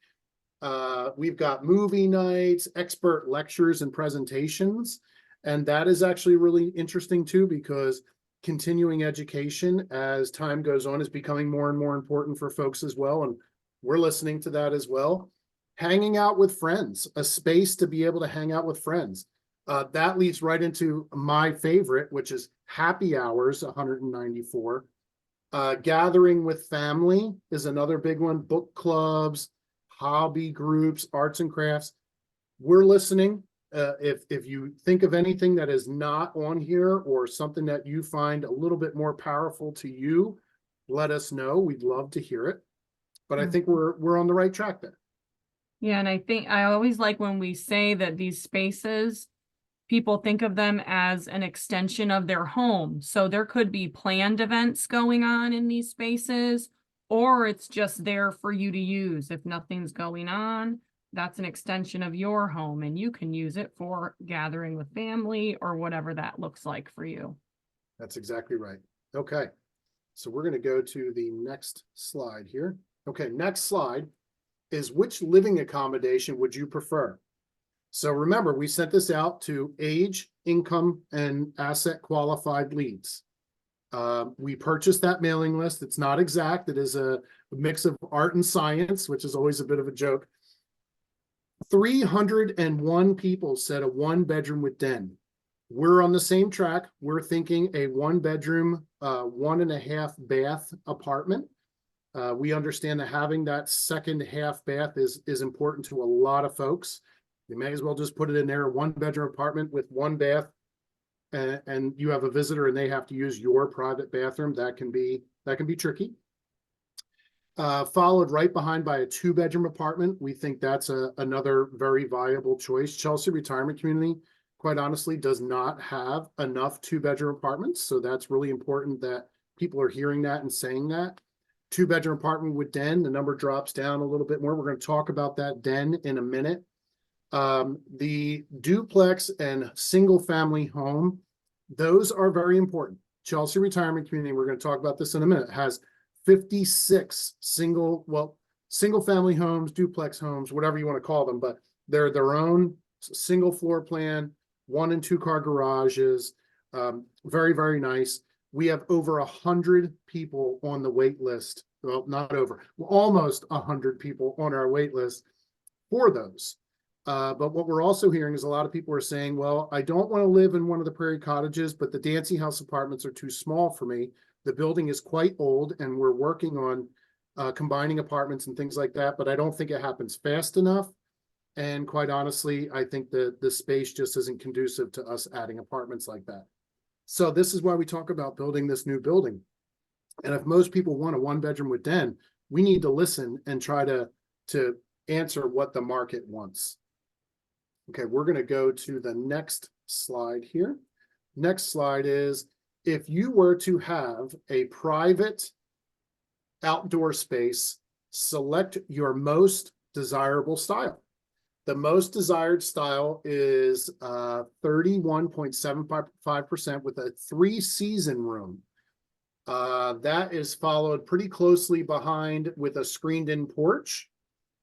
We've got movie nights, expert lectures and presentations. And that is actually really interesting too, because continuing education as time goes on is becoming more and more important for folks as well. And we're listening to that as well. Hanging out with friends, a space to be able to hang out with friends. That leads right into my favorite, which is happy hours, 194. Gathering with family is another big one. Book clubs, hobby groups, arts and crafts. We're listening. If you think of anything that is not on here or something that you find a little bit more powerful to you, let us know. We'd love to hear it. But I think we're on the right track there.
Yeah, and I think I always like when we say that these spaces, people think of them as an extension of their home. So there could be planned events going on in these spaces, or it's just there for you to use. If nothing's going on, that's an extension of your home and you can use it for gathering with family or whatever that looks like for you.
That's exactly right. Okay, so we're going to go to the next slide here. Okay, next slide is which living accommodation would you prefer? So remember, we sent this out to age, income, and asset qualified leads. We purchased that mailing list. It's not exact. It is a mix of art and science, which is always a bit of a joke. 301 people said a 1-bedroom with den. We're on the same track. We're thinking a 1-bedroom, 1.5 bath apartment. We understand that having that second half bath is important to a lot of folks. You may as well just put it in there, a 1-bedroom apartment with 1 bath, and you have a visitor and they have to use your private bathroom. That can be tricky. Followed right behind by a 2-bedroom apartment. We think that's another very viable choice. Chelsea Retirement Community, quite honestly, does not have enough 2-bedroom apartments. So that's really important that people are hearing that and saying that. 2-bedroom apartment with den, the number drops down a little bit more. We're going to talk about that den in a minute. The duplex and single family home, those are very important. Chelsea Retirement Community, we're going to talk about this in a minute, has 56 single family homes, duplex homes, whatever you want to call them, but they're their own single floor plan, 1 and 2 car garages. Very, very nice. We have over 100 people on the wait list. Well, not over, almost 100 people on our wait list for those. But what we're also hearing is a lot of people are saying, well, I don't want to live in one of the Prairie Cottages, but the Dancy House apartments are too small for me. The building is quite old and we're working on combining apartments and things like that, but I don't think it happens fast enough. And quite honestly, I think the space just isn't conducive to us adding apartments like that. So this is why we talk about building this new building. And if most people want a 1-bedroom with den, we need to listen and try to answer what the market wants. Okay, we're going to go to the next slide here. Next slide is, if you were to have a private outdoor space, select your most desirable style. The most desired style is 31.75% with a 3-season room. That is followed pretty closely behind with a screened-in porch,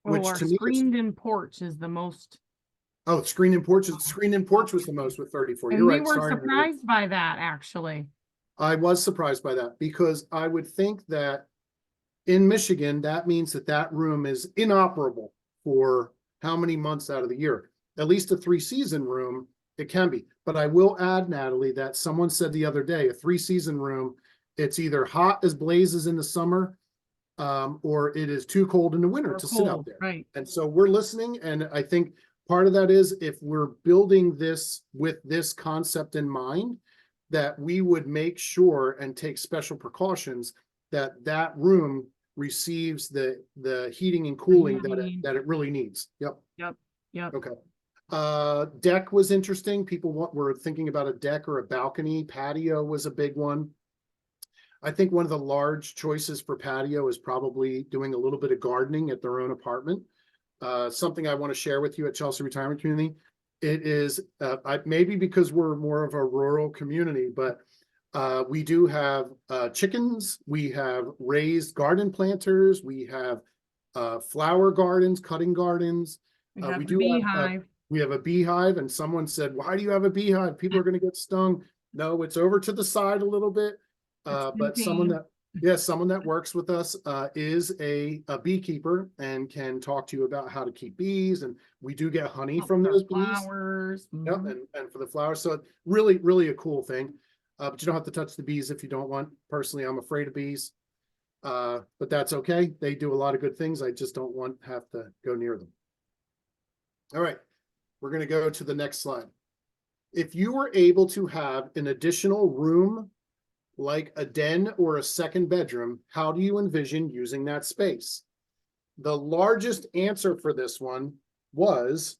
which
Our
to me is,
screened-in porch is the most,
oh, screened-in porch was the most with 34.
and
You're
we
right.
were
Sorry, Mary.
surprised by that, actually.
I was surprised by that because I would think that in Michigan, that means that that room is inoperable for how many months out of the year? At least a 3-season room, it can be. But I will add, Natalie, that someone said the other day, a 3-season room, it's either hot as blazes in the summer, or it is too cold in the winter
Or
to sit out
cold,
there.
right?
And so we're listening, and I think part of that is if we're building this with this concept in mind, that we would make sure and take special precautions that that room receives the heating and cooling that it really needs. Yep.
Yep.
Okay. Deck was interesting. People were thinking about a deck or a balcony. Patio was a big one. I think one of the large choices for patio is probably doing a little bit of gardening at their own apartment. Something I want to share with you at Chelsea Retirement Community. It is maybe because we're more of a rural community, but we do have chickens. We have raised garden planters. We have flower gardens, cutting gardens.
We have
We
the
do
beehive.
we have a beehive, and someone said, "Why do you have a beehive? People are going to get stung." No, it's over to the side a little bit. But someone that works with us is a beekeeper and can talk to you about how to keep bees, and we do get honey from those bees.
Flowers.
Yep, and for the flowers. So really, really a cool thing. But you don't have to touch the bees if you don't want. Personally, I'm afraid of bees. But that's okay. They do a lot of good things. I just don't have to go near them. All right, we're going to go to the next slide. If you were able to have an additional room, like a den or a second bedroom, how do you envision using that space? The largest answer for this one was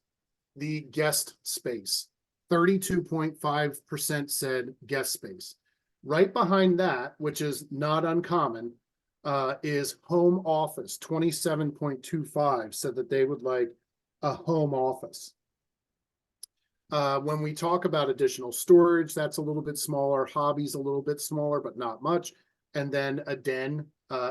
the guest space. 32.5% said guest space. Right behind that, which is not uncommon, is home office. 27.25 said that they would like a home office. When we talk about additional storage, that's a little bit smaller. Hobbies a little bit smaller, but not much. And then a den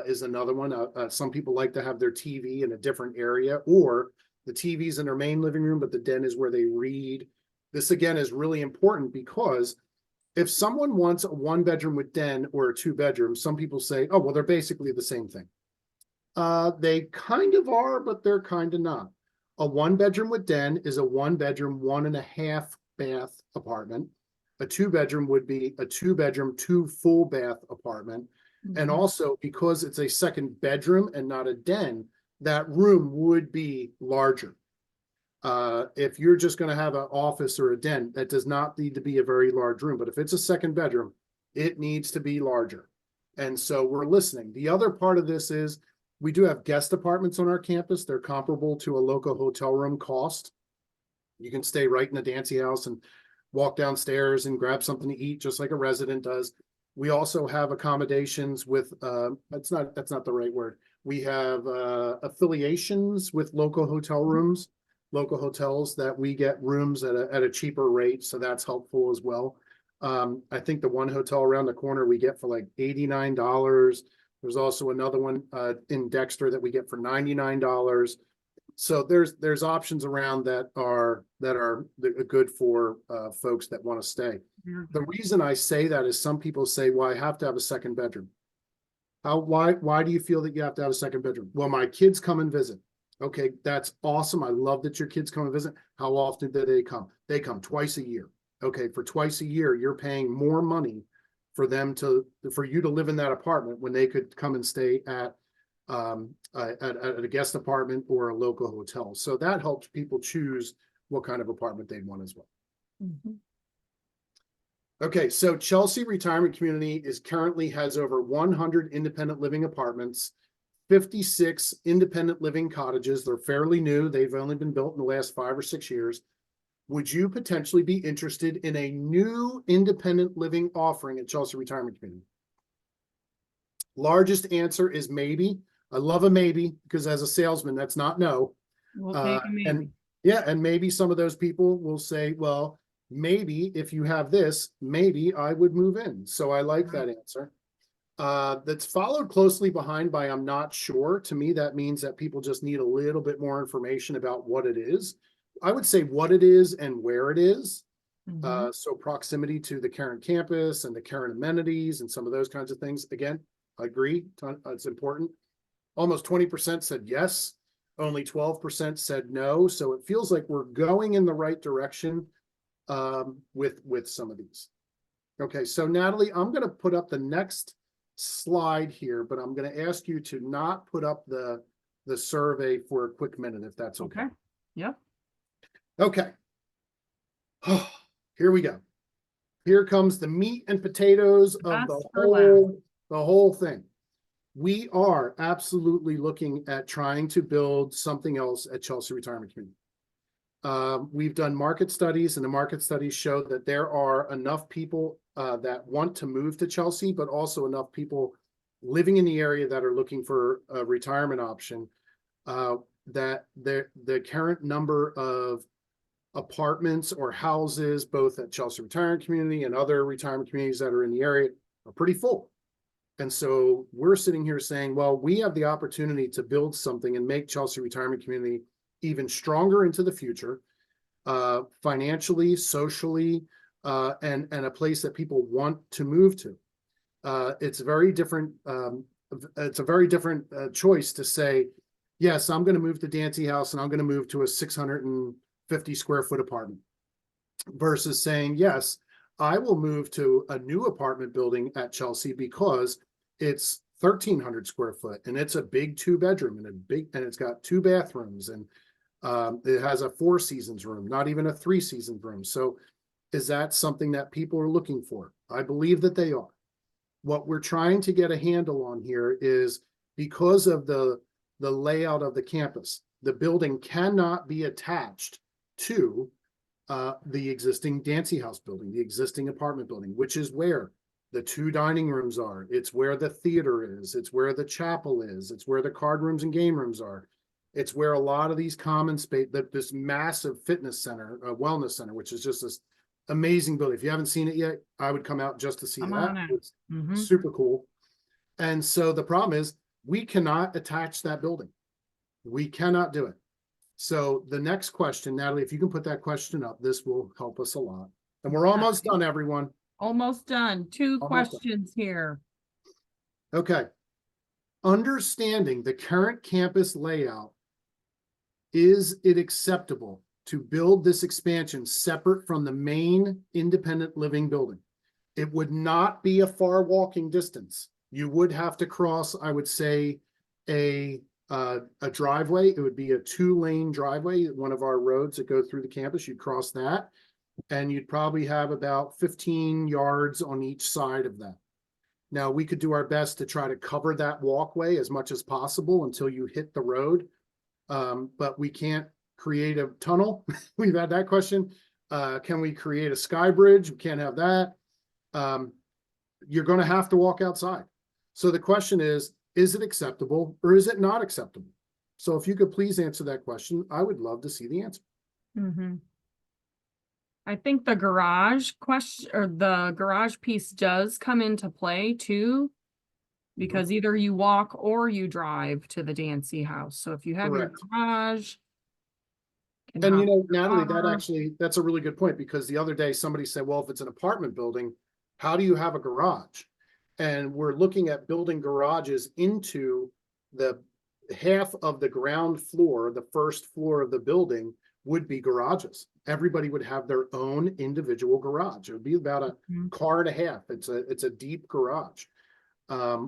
is another one. Some people like to have their TV in a different area, or the TV's in their main living room, but the den is where they read. This again is really important because if someone wants a 1-bedroom with den or a 2-bedroom, some people say, oh, well, they're basically the same thing. They kind of are, but they're kind of not. A 1-bedroom with den is a 1-bedroom, 1.5 bath apartment. A 2-bedroom would be a 2-bedroom, 2 full bath apartment. And also, because it's a second bedroom and not a den, that room would be larger. If you're just going to have an office or a den, that does not need to be a very large room. But if it's a second bedroom, it needs to be larger. And so we're listening. The other part of this is we do have guest apartments on our campus. They're comparable to a local hotel room cost. You can stay right in the Dancy house and walk downstairs and grab something to eat, just like a resident does. We also have accommodations with, that's not the right word. We have affiliations with local hotel rooms, local hotels that we get rooms at a cheaper rate. So that's helpful as well. I think the one hotel around the corner we get for like $89. There's also another one in Dexter that we get for $99. So there's options around that are good for folks that want to stay. The reason I say that is some people say, well, I have to have a second bedroom. Why do you feel that you have to have a second bedroom? Well, my kids come and visit. Okay, that's awesome. I love that your kids come and visit. How often do they come? They come twice a year. Okay, for twice a year, you're paying more money for you to live in that apartment when they could come and stay at at a guest apartment or a local hotel. So that helps people choose what kind of apartment they want as well.
Mhm.
Okay, so Chelsea Retirement Community currently has over 100 independent living apartments, 56 independent living cottages. They're fairly new. They've only been built in the last 5 or 6 years. Would you potentially be interested in a new independent living offering at Chelsea Retirement Community? Largest answer is maybe. I love a maybe because as a salesman, that's not no.
We'll take a maybe.
And yeah, and maybe some of those people will say, well, maybe if you have this, maybe I would move in. So I like that answer. That's followed closely behind by I'm not sure. To me, that means that people just need a little bit more information about what it is. I would say what it is and where it is.
Mhm.
So proximity to the current campus and the current amenities and some of those kinds of things. Again, I agree. It's important. Almost 20% said yes. Only 12% said no. So it feels like we're going in the right direction with some of these. Okay, so Natalie, I'm going to put up the next slide here, but I'm going to ask you to not put up the survey for a quick minute, if that's okay.
Okay. Yep.
Okay. Oh, here we go. Here comes the meat and potatoes of
Best for last.
the whole thing. We are absolutely looking at trying to build something else at Chelsea Retirement Community. We've done market studies, and the market studies show that there are enough people that want to move to Chelsea, but also enough people living in the area that are looking for a retirement option, that the current number of apartments or houses, both at Chelsea Retirement Community and other retirement communities that are in the area, are pretty full. And so we're sitting here saying, well, we have the opportunity to build something and make Chelsea Retirement Community even stronger into the future, financially, socially, and a place that people want to move to. It's very different. It's a very different choice to say, yes, I'm going to move to Dancy House and I'm going to move to a 650 square foot apartment, versus saying, yes, I will move to a new apartment building at Chelsea because it's 1,300 square foot and it's a big 2-bedroom and it's got 2 bathrooms and it has a 4 seasons room, not even a 3 seasons room. So is that something that people are looking for? I believe that they are. What we're trying to get a handle on here is, because of the layout of the campus, the building cannot be attached to the existing Dancy House building, the existing apartment building, which is where the 2 dining rooms are. It's where the theater is. It's where the chapel is. It's where the card rooms and game rooms are. It's where a lot of these common space, this massive fitness center, wellness center, which is just this amazing building. If you haven't seen it yet, I would come out just to see
Come
that.
on out.
It's
Mhm.
super cool. And so the problem is we cannot attach that building. We cannot do it. So the next question, Natalie, if you can put that question up, this will help us a lot. And we're almost done, everyone.
Almost done. 2
Almost done.
questions here.
Okay. Understanding the current campus layout, is it acceptable to build this expansion separate from the main independent living building? It would not be a far walking distance. You would have to cross, I would say, a driveway. It would be a 2-lane driveway, one of our roads that go through the campus. You'd cross that, and you'd probably have about 15 yards on each side of that. Now, we could do our best to try to cover that walkway as much as possible until you hit the road, but we can't create a tunnel. We've had that question. Can we create a sky bridge? We can't have that. You're going to have to walk outside. So the question is it acceptable or is it not acceptable? So if you could please answer that question, I would love to see the answer.
Mhm. I think the garage question, or the garage piece, does come into play too, because either you walk or you drive to the Dancy House. So if you have your
Correct.
garage. can
And
hop
you know,
in your
Natalie,
car.
that's a really good point, because the other day somebody said, well, if it's an apartment building, how do you have a garage? And we're looking at building garages into the half of the ground floor. The first floor of the building would be garages. Everybody would have their own individual garage. It would be about a
Mhm.
car and a half. It's a deep garage.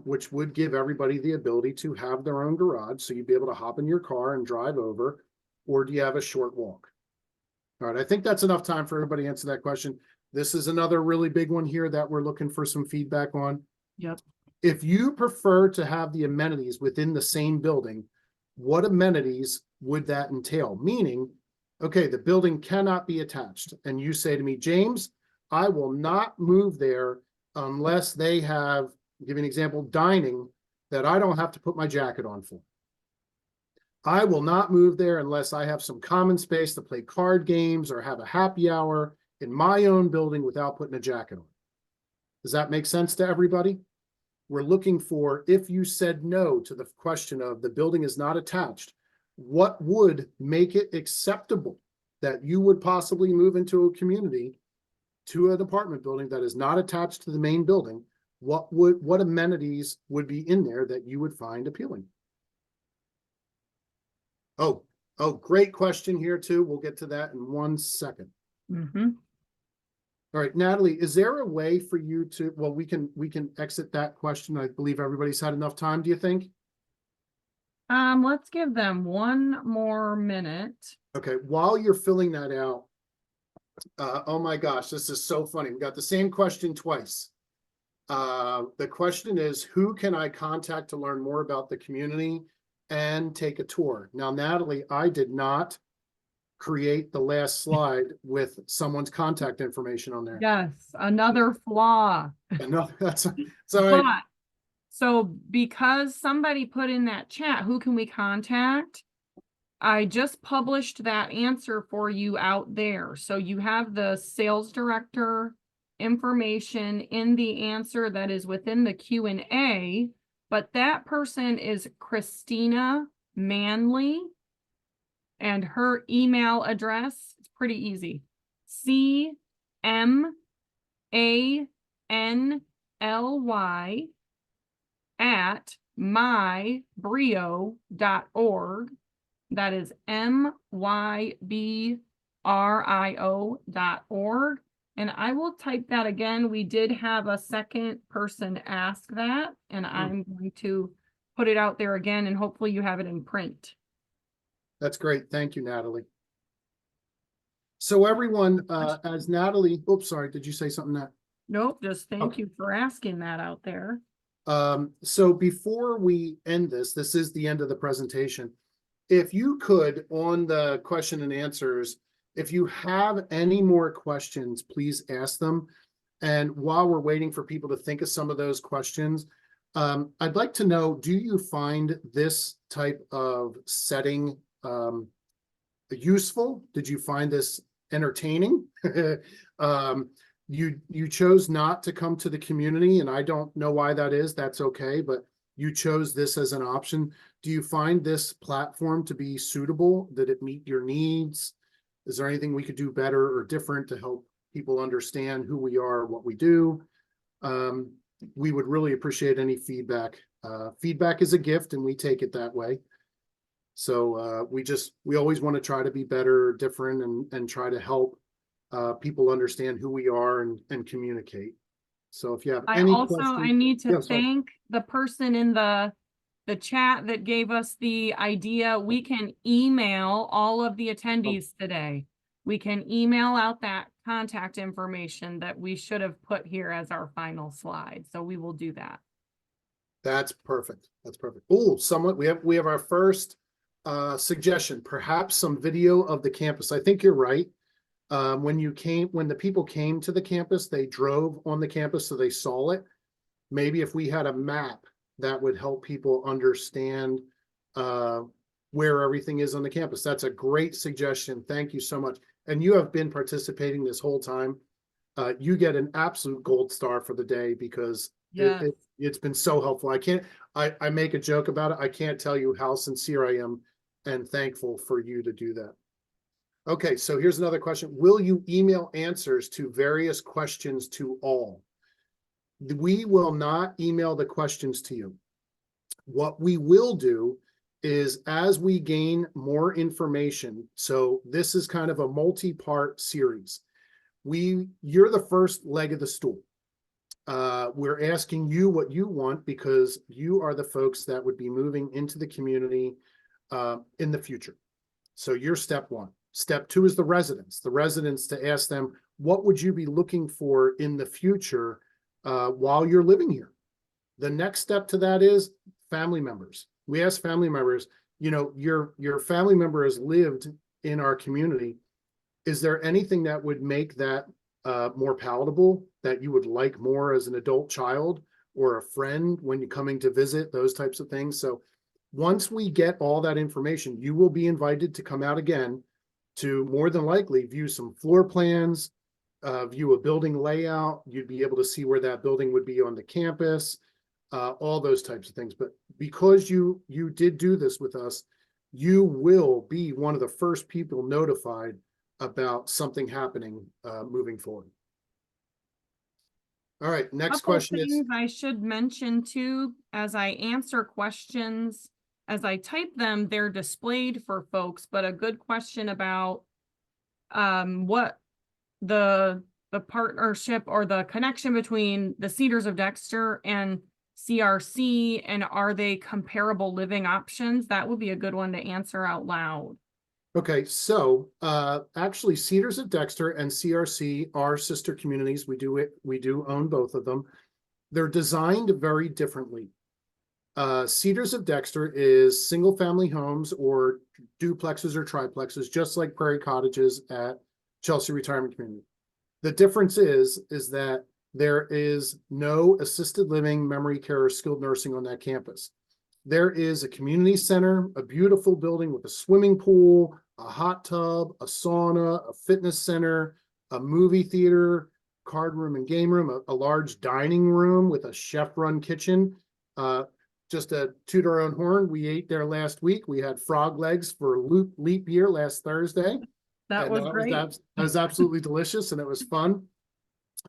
which would give everybody the ability to have their own garage. So you'd be able to hop in your car and drive over, or do you have a short walk? All right, I think that's enough time for everybody to answer that question. This is another really big one here that we're looking for some feedback on.
Yep.
If you prefer to have the amenities within the same building, what amenities would that entail? Meaning, okay, the building cannot be attached. And you say to me, James, I will not move there unless they have, I'll give you an example, dining that I don't have to put my jacket on for. I will not move there unless I have some common space to play card games or have a happy hour in my own building without putting a jacket on. Does that make sense to everybody? We're looking for, if you said no to the question of the building is not attached, what would make it acceptable that you would possibly move into a community to an apartment building that is not attached to the main building? What amenities would be in there that you would find appealing? Oh, great question here too. We'll get to that in 1 second.
Mm-hmm.
All right, Natalie, is there a way for you to, well, we can exit that question. I believe everybody's had enough time, do you think?
Let's give them 1 more minute.
Okay, while you're filling that out, oh my gosh, this is so funny. We got the same question twice. The question is, who can I contact to learn more about the community and take a tour? Now, Natalie, I did not create the last slide with someone's contact information on there.
Yes, another flaw.
No, that's so.
But, so because somebody put in that chat, who can we contact? I just published that answer for you out there. So you have the sales director information in the answer that is within the Q&A, but that person is Christina Manley, and her email address, it's pretty easy. CMANLY@mybrio.org. That is MYBRIO.org. And I will type that again. We did have a second person ask that, and I'm going to put it out there again, and hopefully you have it in print.
That's great. Thank you, Natalie. So everyone, as Natalie, oops, sorry, did you say something that?
Nope, just thank
Okay.
you for asking that out there.
So before we end this is the end of the presentation. If you could, on the question and answers, if you have any more questions, please ask them. And while we're waiting for people to think of some of those questions, I'd like to know, do you find this type of setting useful? Did you find this entertaining? You chose not to come to the community, and I don't know why that is. That's okay, but you chose this as an option. Do you find this platform to be suitable? Did it meet your needs? Is there anything we could do better or different to help people understand who we are, what we do? We would really appreciate any feedback. Feedback is a gift, and we take it that way. So we always want to try to be better, different, and try to help people understand who we are and communicate. So if you have any questions,
I need to
Yeah, sorry.
thank the person in the chat that gave us the idea. We can email all of the attendees today. We can email out that contact information that we should have put here as our final slide. So we will do that.
That's perfect. That's perfect. Oh, we have our first suggestion, perhaps some video of the campus. I think you're right. When the people came to the campus, they drove on the campus, so they saw it. Maybe if we had a map, that would help people understand where everything is on the campus. That's a great suggestion. Thank you so much. And you have been participating this whole time. You get an absolute gold star for the day because it's been so helpful. I make a joke about it. I can't tell you how sincere I am and thankful for you to do that. Okay, so here's another question. Will you email answers to various questions to all? We will not email the questions to you. What we will do is, as we gain more information, so this is kind of a multi-part series. You're the first leg of the stool. We're asking you what you want because you are the folks that would be moving into the community in the future. So you're step one. Step two is the residents. The residents, to ask them, what would you be looking for in the future while you're living here? The next step to that is family members. We ask family members, you know, your family member has lived in our community. Is there anything that would make that more palatable, that you would like more as an adult child or a friend when you're coming to visit, those types of things? So once we get all that information, you will be invited to come out again to more than likely view some floor plans, view a building layout. You'd be able to see where that building would be on the campus, all those types of things. But because you did do this with us, you will be one of the first people notified about something happening moving forward. All right, next
Couple
question is,
things I should mention too, as I answer questions, as I type them, they're displayed for folks, but a good question about what the partnership or the connection between the Cedars of Dexter and CRC, and are they comparable living options? That would be a good one to answer out loud.
okay, so actually Cedars of Dexter and CRC are sister communities. We do own both of them. They're designed very differently. Cedars of Dexter is single family homes or duplexes or triplexes, just like Prairie Cottages at Chelsea Retirement Community. The difference is that there is no assisted living, memory care, or skilled nursing on that campus. There is a community center, a beautiful building with a swimming pool, a hot tub, a sauna, a fitness center, a movie theater, card room and game room, a large dining room with a chef-run kitchen. Just to toot our own horn, we ate there last week. We had frog legs for leap year last Thursday.
That was great.
That was absolutely delicious, and it was fun.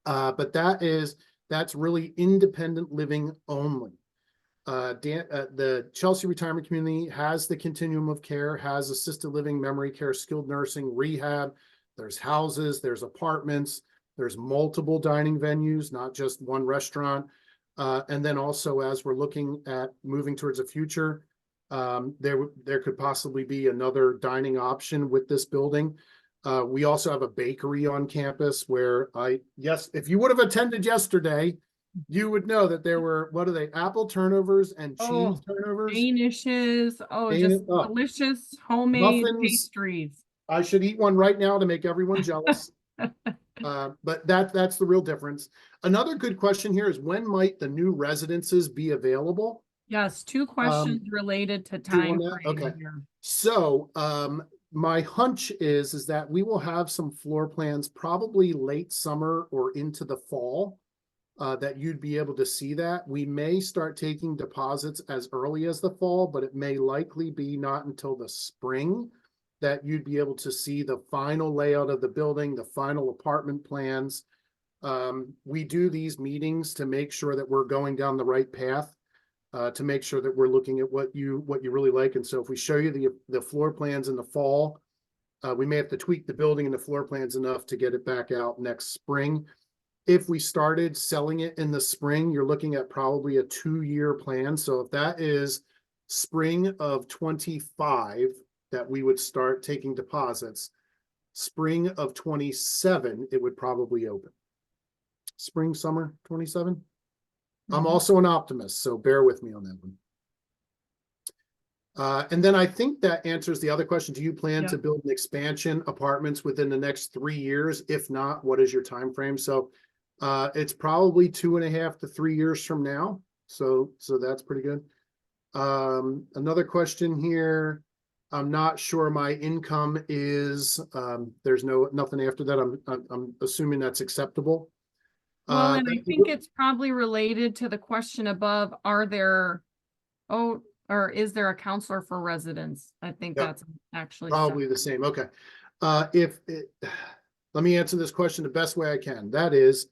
But that's really independent living only. The Chelsea Retirement Community has the continuum of care, has assisted living, memory care, skilled nursing, rehab. There's houses, there's apartments, there's multiple dining venues, not just one restaurant. And then also, as we're looking at moving towards the future, there could possibly be another dining option with this building. We also have a bakery on campus where if you would have attended yesterday, you would know that there were, what are they, apple turnovers and cheese turnovers?
Danishes, just delicious homemade
muffins.
Pastries.
I should eat one right now to make everyone jealous. But that's the real difference. Another good question here is, when might the new residences be available?
Yes, two questions related to time frame.
Okay.
Here.
So my hunch is that we will have some floor plans probably late summer or into the fall that you'd be able to see that. We may start taking deposits as early as the fall, but it may likely be not until the spring that you'd be able to see the final layout of the building, the final apartment plans. We do these meetings to make sure that we're going down the right path, to make sure that we're looking at what you really like. And so if we show you the floor plans in the fall, we may have to tweak the building and the floor plans enough to get it back out next spring. If we started selling it in the spring, you're looking at probably a 2-year plan. So if that is spring of 25, that we would start taking deposits, spring of 27, it would probably open. Spring, summer 27. I'm also an optimist, so bear with me on that one. And then I think that answers the other question. Do you plan to build an expansion apartments within the next 3 years? If not, what is your time frame? So it's probably 2.5 to 3 years from now. So that's pretty good. Another question here. I'm not sure my income is, there's nothing after that. I'm assuming that's acceptable.
Well, and I think it's probably related to the question above, is there a counselor for residents? I think that's actually
probably the same. Okay. Let me answer this question the best way I can. That is,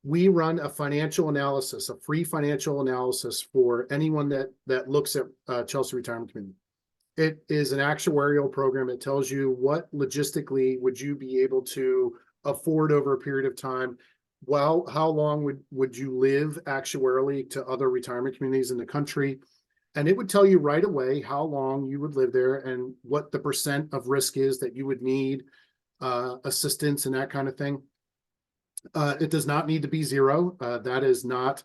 we run a financial analysis, a free financial analysis for anyone that looks at Chelsea Retirement Community. It is an actuarial program. It tells you what logistically would you be able to afford over a period of time. well, how long would you live actuarially to other retirement communities in the country? And it would tell you right away how long you would live there and what the percent of risk is that you would need assistance and that kind of thing. It does not need to be zero. That is not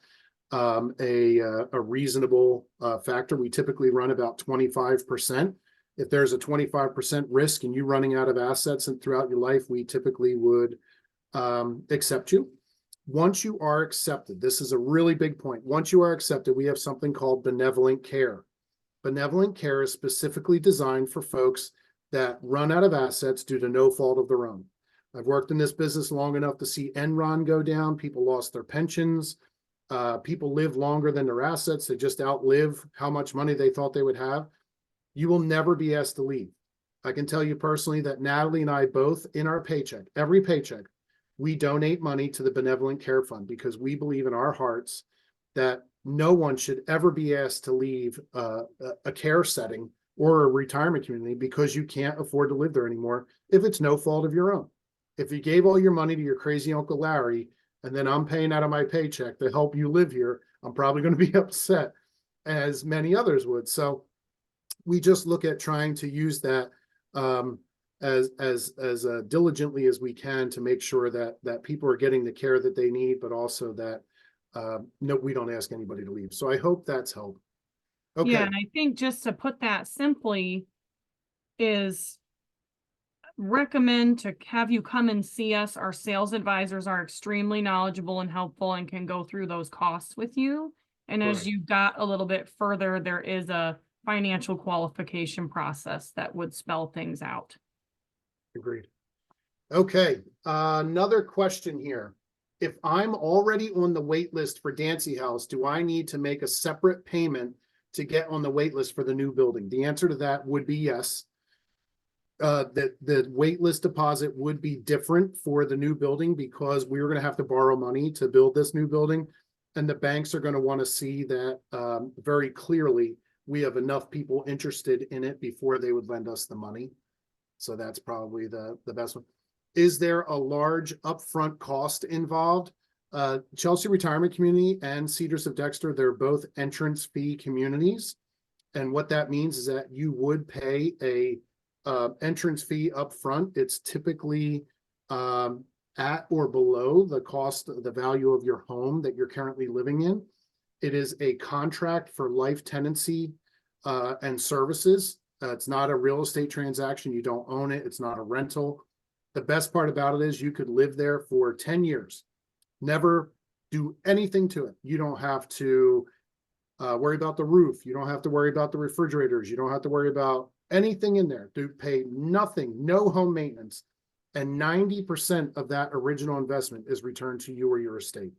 a reasonable factor. We typically run about 25%. If there's a 25% risk and you running out of assets and throughout your life, we typically would accept you. Once you are accepted, this is a really big point. Once you are accepted, we have something called benevolent care. Benevolent care is specifically designed for folks that run out of assets due to no fault of their own. I've worked in this business long enough to see Enron go down. People lost their pensions. People live longer than their assets. They just outlive how much money they thought they would have. You will never be asked to leave. I can tell you personally that Natalie and I both, in our paycheck, every paycheck, we donate money to the Benevolent Care Fund because we believe in our hearts that no one should ever be asked to leave a care setting or a retirement community because you can't afford to live there anymore if it's no fault of your own. If you gave all your money to your crazy Uncle Larry and then I'm paying out of my paycheck to help you live here, I'm probably going to be upset, as many others would. So we just look at trying to use that as diligently as we can to make sure that people are getting the care that they need, but also that no, we don't ask anybody to leave. So I hope that's helped. Okay.
Yeah, and I think just to put that simply is recommend to have you come and see us. Our sales advisors are extremely knowledgeable and helpful and can go through those costs with you. And as
Right.
you got a little bit further, there is a financial qualification process that would spell things out.
Agreed. Okay, another question here. If I'm already on the wait list for Dancy House, do I need to make a separate payment to get on the wait list for the new building? The answer to that would be yes. The wait list deposit would be different for the new building because we were going to have to borrow money to build this new building. And the banks are going to want to see that very clearly we have enough people interested in it before they would lend us the money. So that's probably the best one. Is there a large upfront cost involved? Chelsea Retirement Community and Cedars of Dexter, they're both entrance fee communities. And what that means is that you would pay a entrance fee upfront. It's typically at or below the cost, the value of your home that you're currently living in. It is a contract for life tenancy and services. It's not a real estate transaction. You don't own it. It's not a rental. The best part about it is you could live there for 10 years, never do anything to it. You don't have to worry about the roof. You don't have to worry about the refrigerators. You don't have to worry about anything in there. Do pay nothing, no home maintenance. And 90% of that original investment is returned to you or your estate.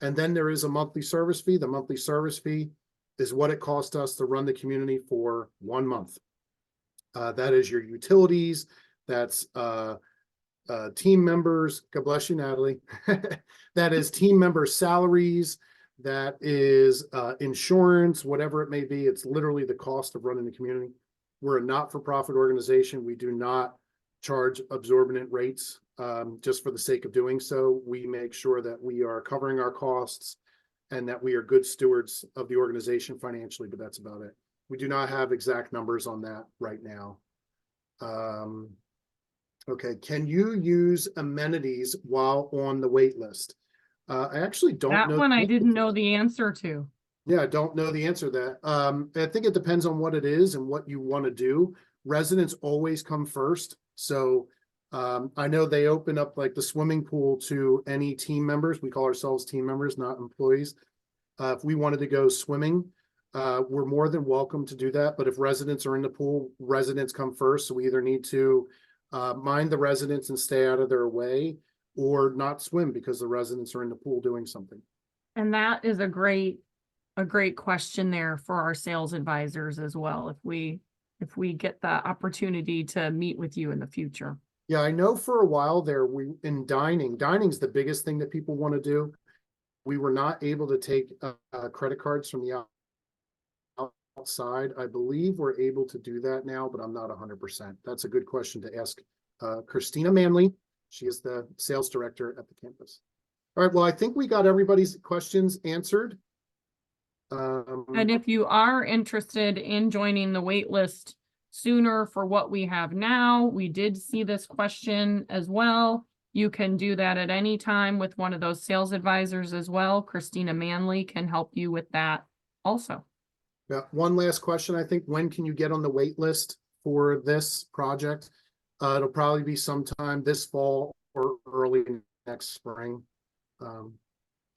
And then there is a monthly service fee. The monthly service fee is what it cost us to run the community for 1 month. That is your utilities. That's team members. God bless you, Natalie. That is team member salaries. That is insurance, whatever it may be. It's literally the cost of running the community. We're a not-for-profit organization. We do not charge exorbitant rates just for the sake of doing so. We make sure that we are covering our costs and that we are good stewards of the organization financially, but that's about it. We do not have exact numbers on that right now. Okay, can you use amenities while on the wait list? I actually don't
That
know.
one I didn't know the answer to.
Yeah, I don't know the answer to that. I think it depends on what it is and what you want to do. Residents always come first. So I know they open up like the swimming pool to any team members. We call ourselves team members, not employees. If we wanted to go swimming, we're more than welcome to do that. But if residents are in the pool, residents come first. So we either need to mind the residents and stay out of their way or not swim because the residents are in the pool doing something.
And that is a great question there for our sales advisors as well. If we get the opportunity to meet with you in the future.
Yeah, I know for a while there, in dining's the biggest thing that people want to do. We were not able to take credit cards from the outside. I believe we're able to do that now, but I'm not 100%. That's a good question to ask Christina Manley. She is the sales director at the campus. All right, well, I think we got everybody's questions answered.
And if you are interested in joining the wait list sooner for what we have now, we did see this question as well. You can do that at any time with one of those sales advisors as well. Christina Manley can help you with that also.
Yeah, one last question, I think. When can you get on the wait list for this project? It'll probably be sometime this fall or early next spring. All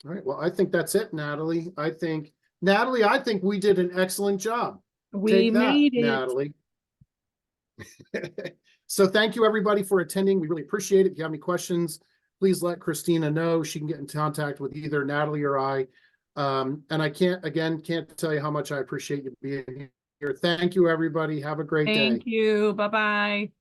right, well, I think that's it, Natalie. Natalie, I think we did an excellent job.
We
Take that,
made it.
Natalie. So thank you, everybody, for attending. We really appreciate it. If you have any questions, please let Christina know. She can get in contact with either Natalie or I. And I can't tell you how much I appreciate you being here. Thank you, everybody. Have a great day.
Thank you. Bye-bye.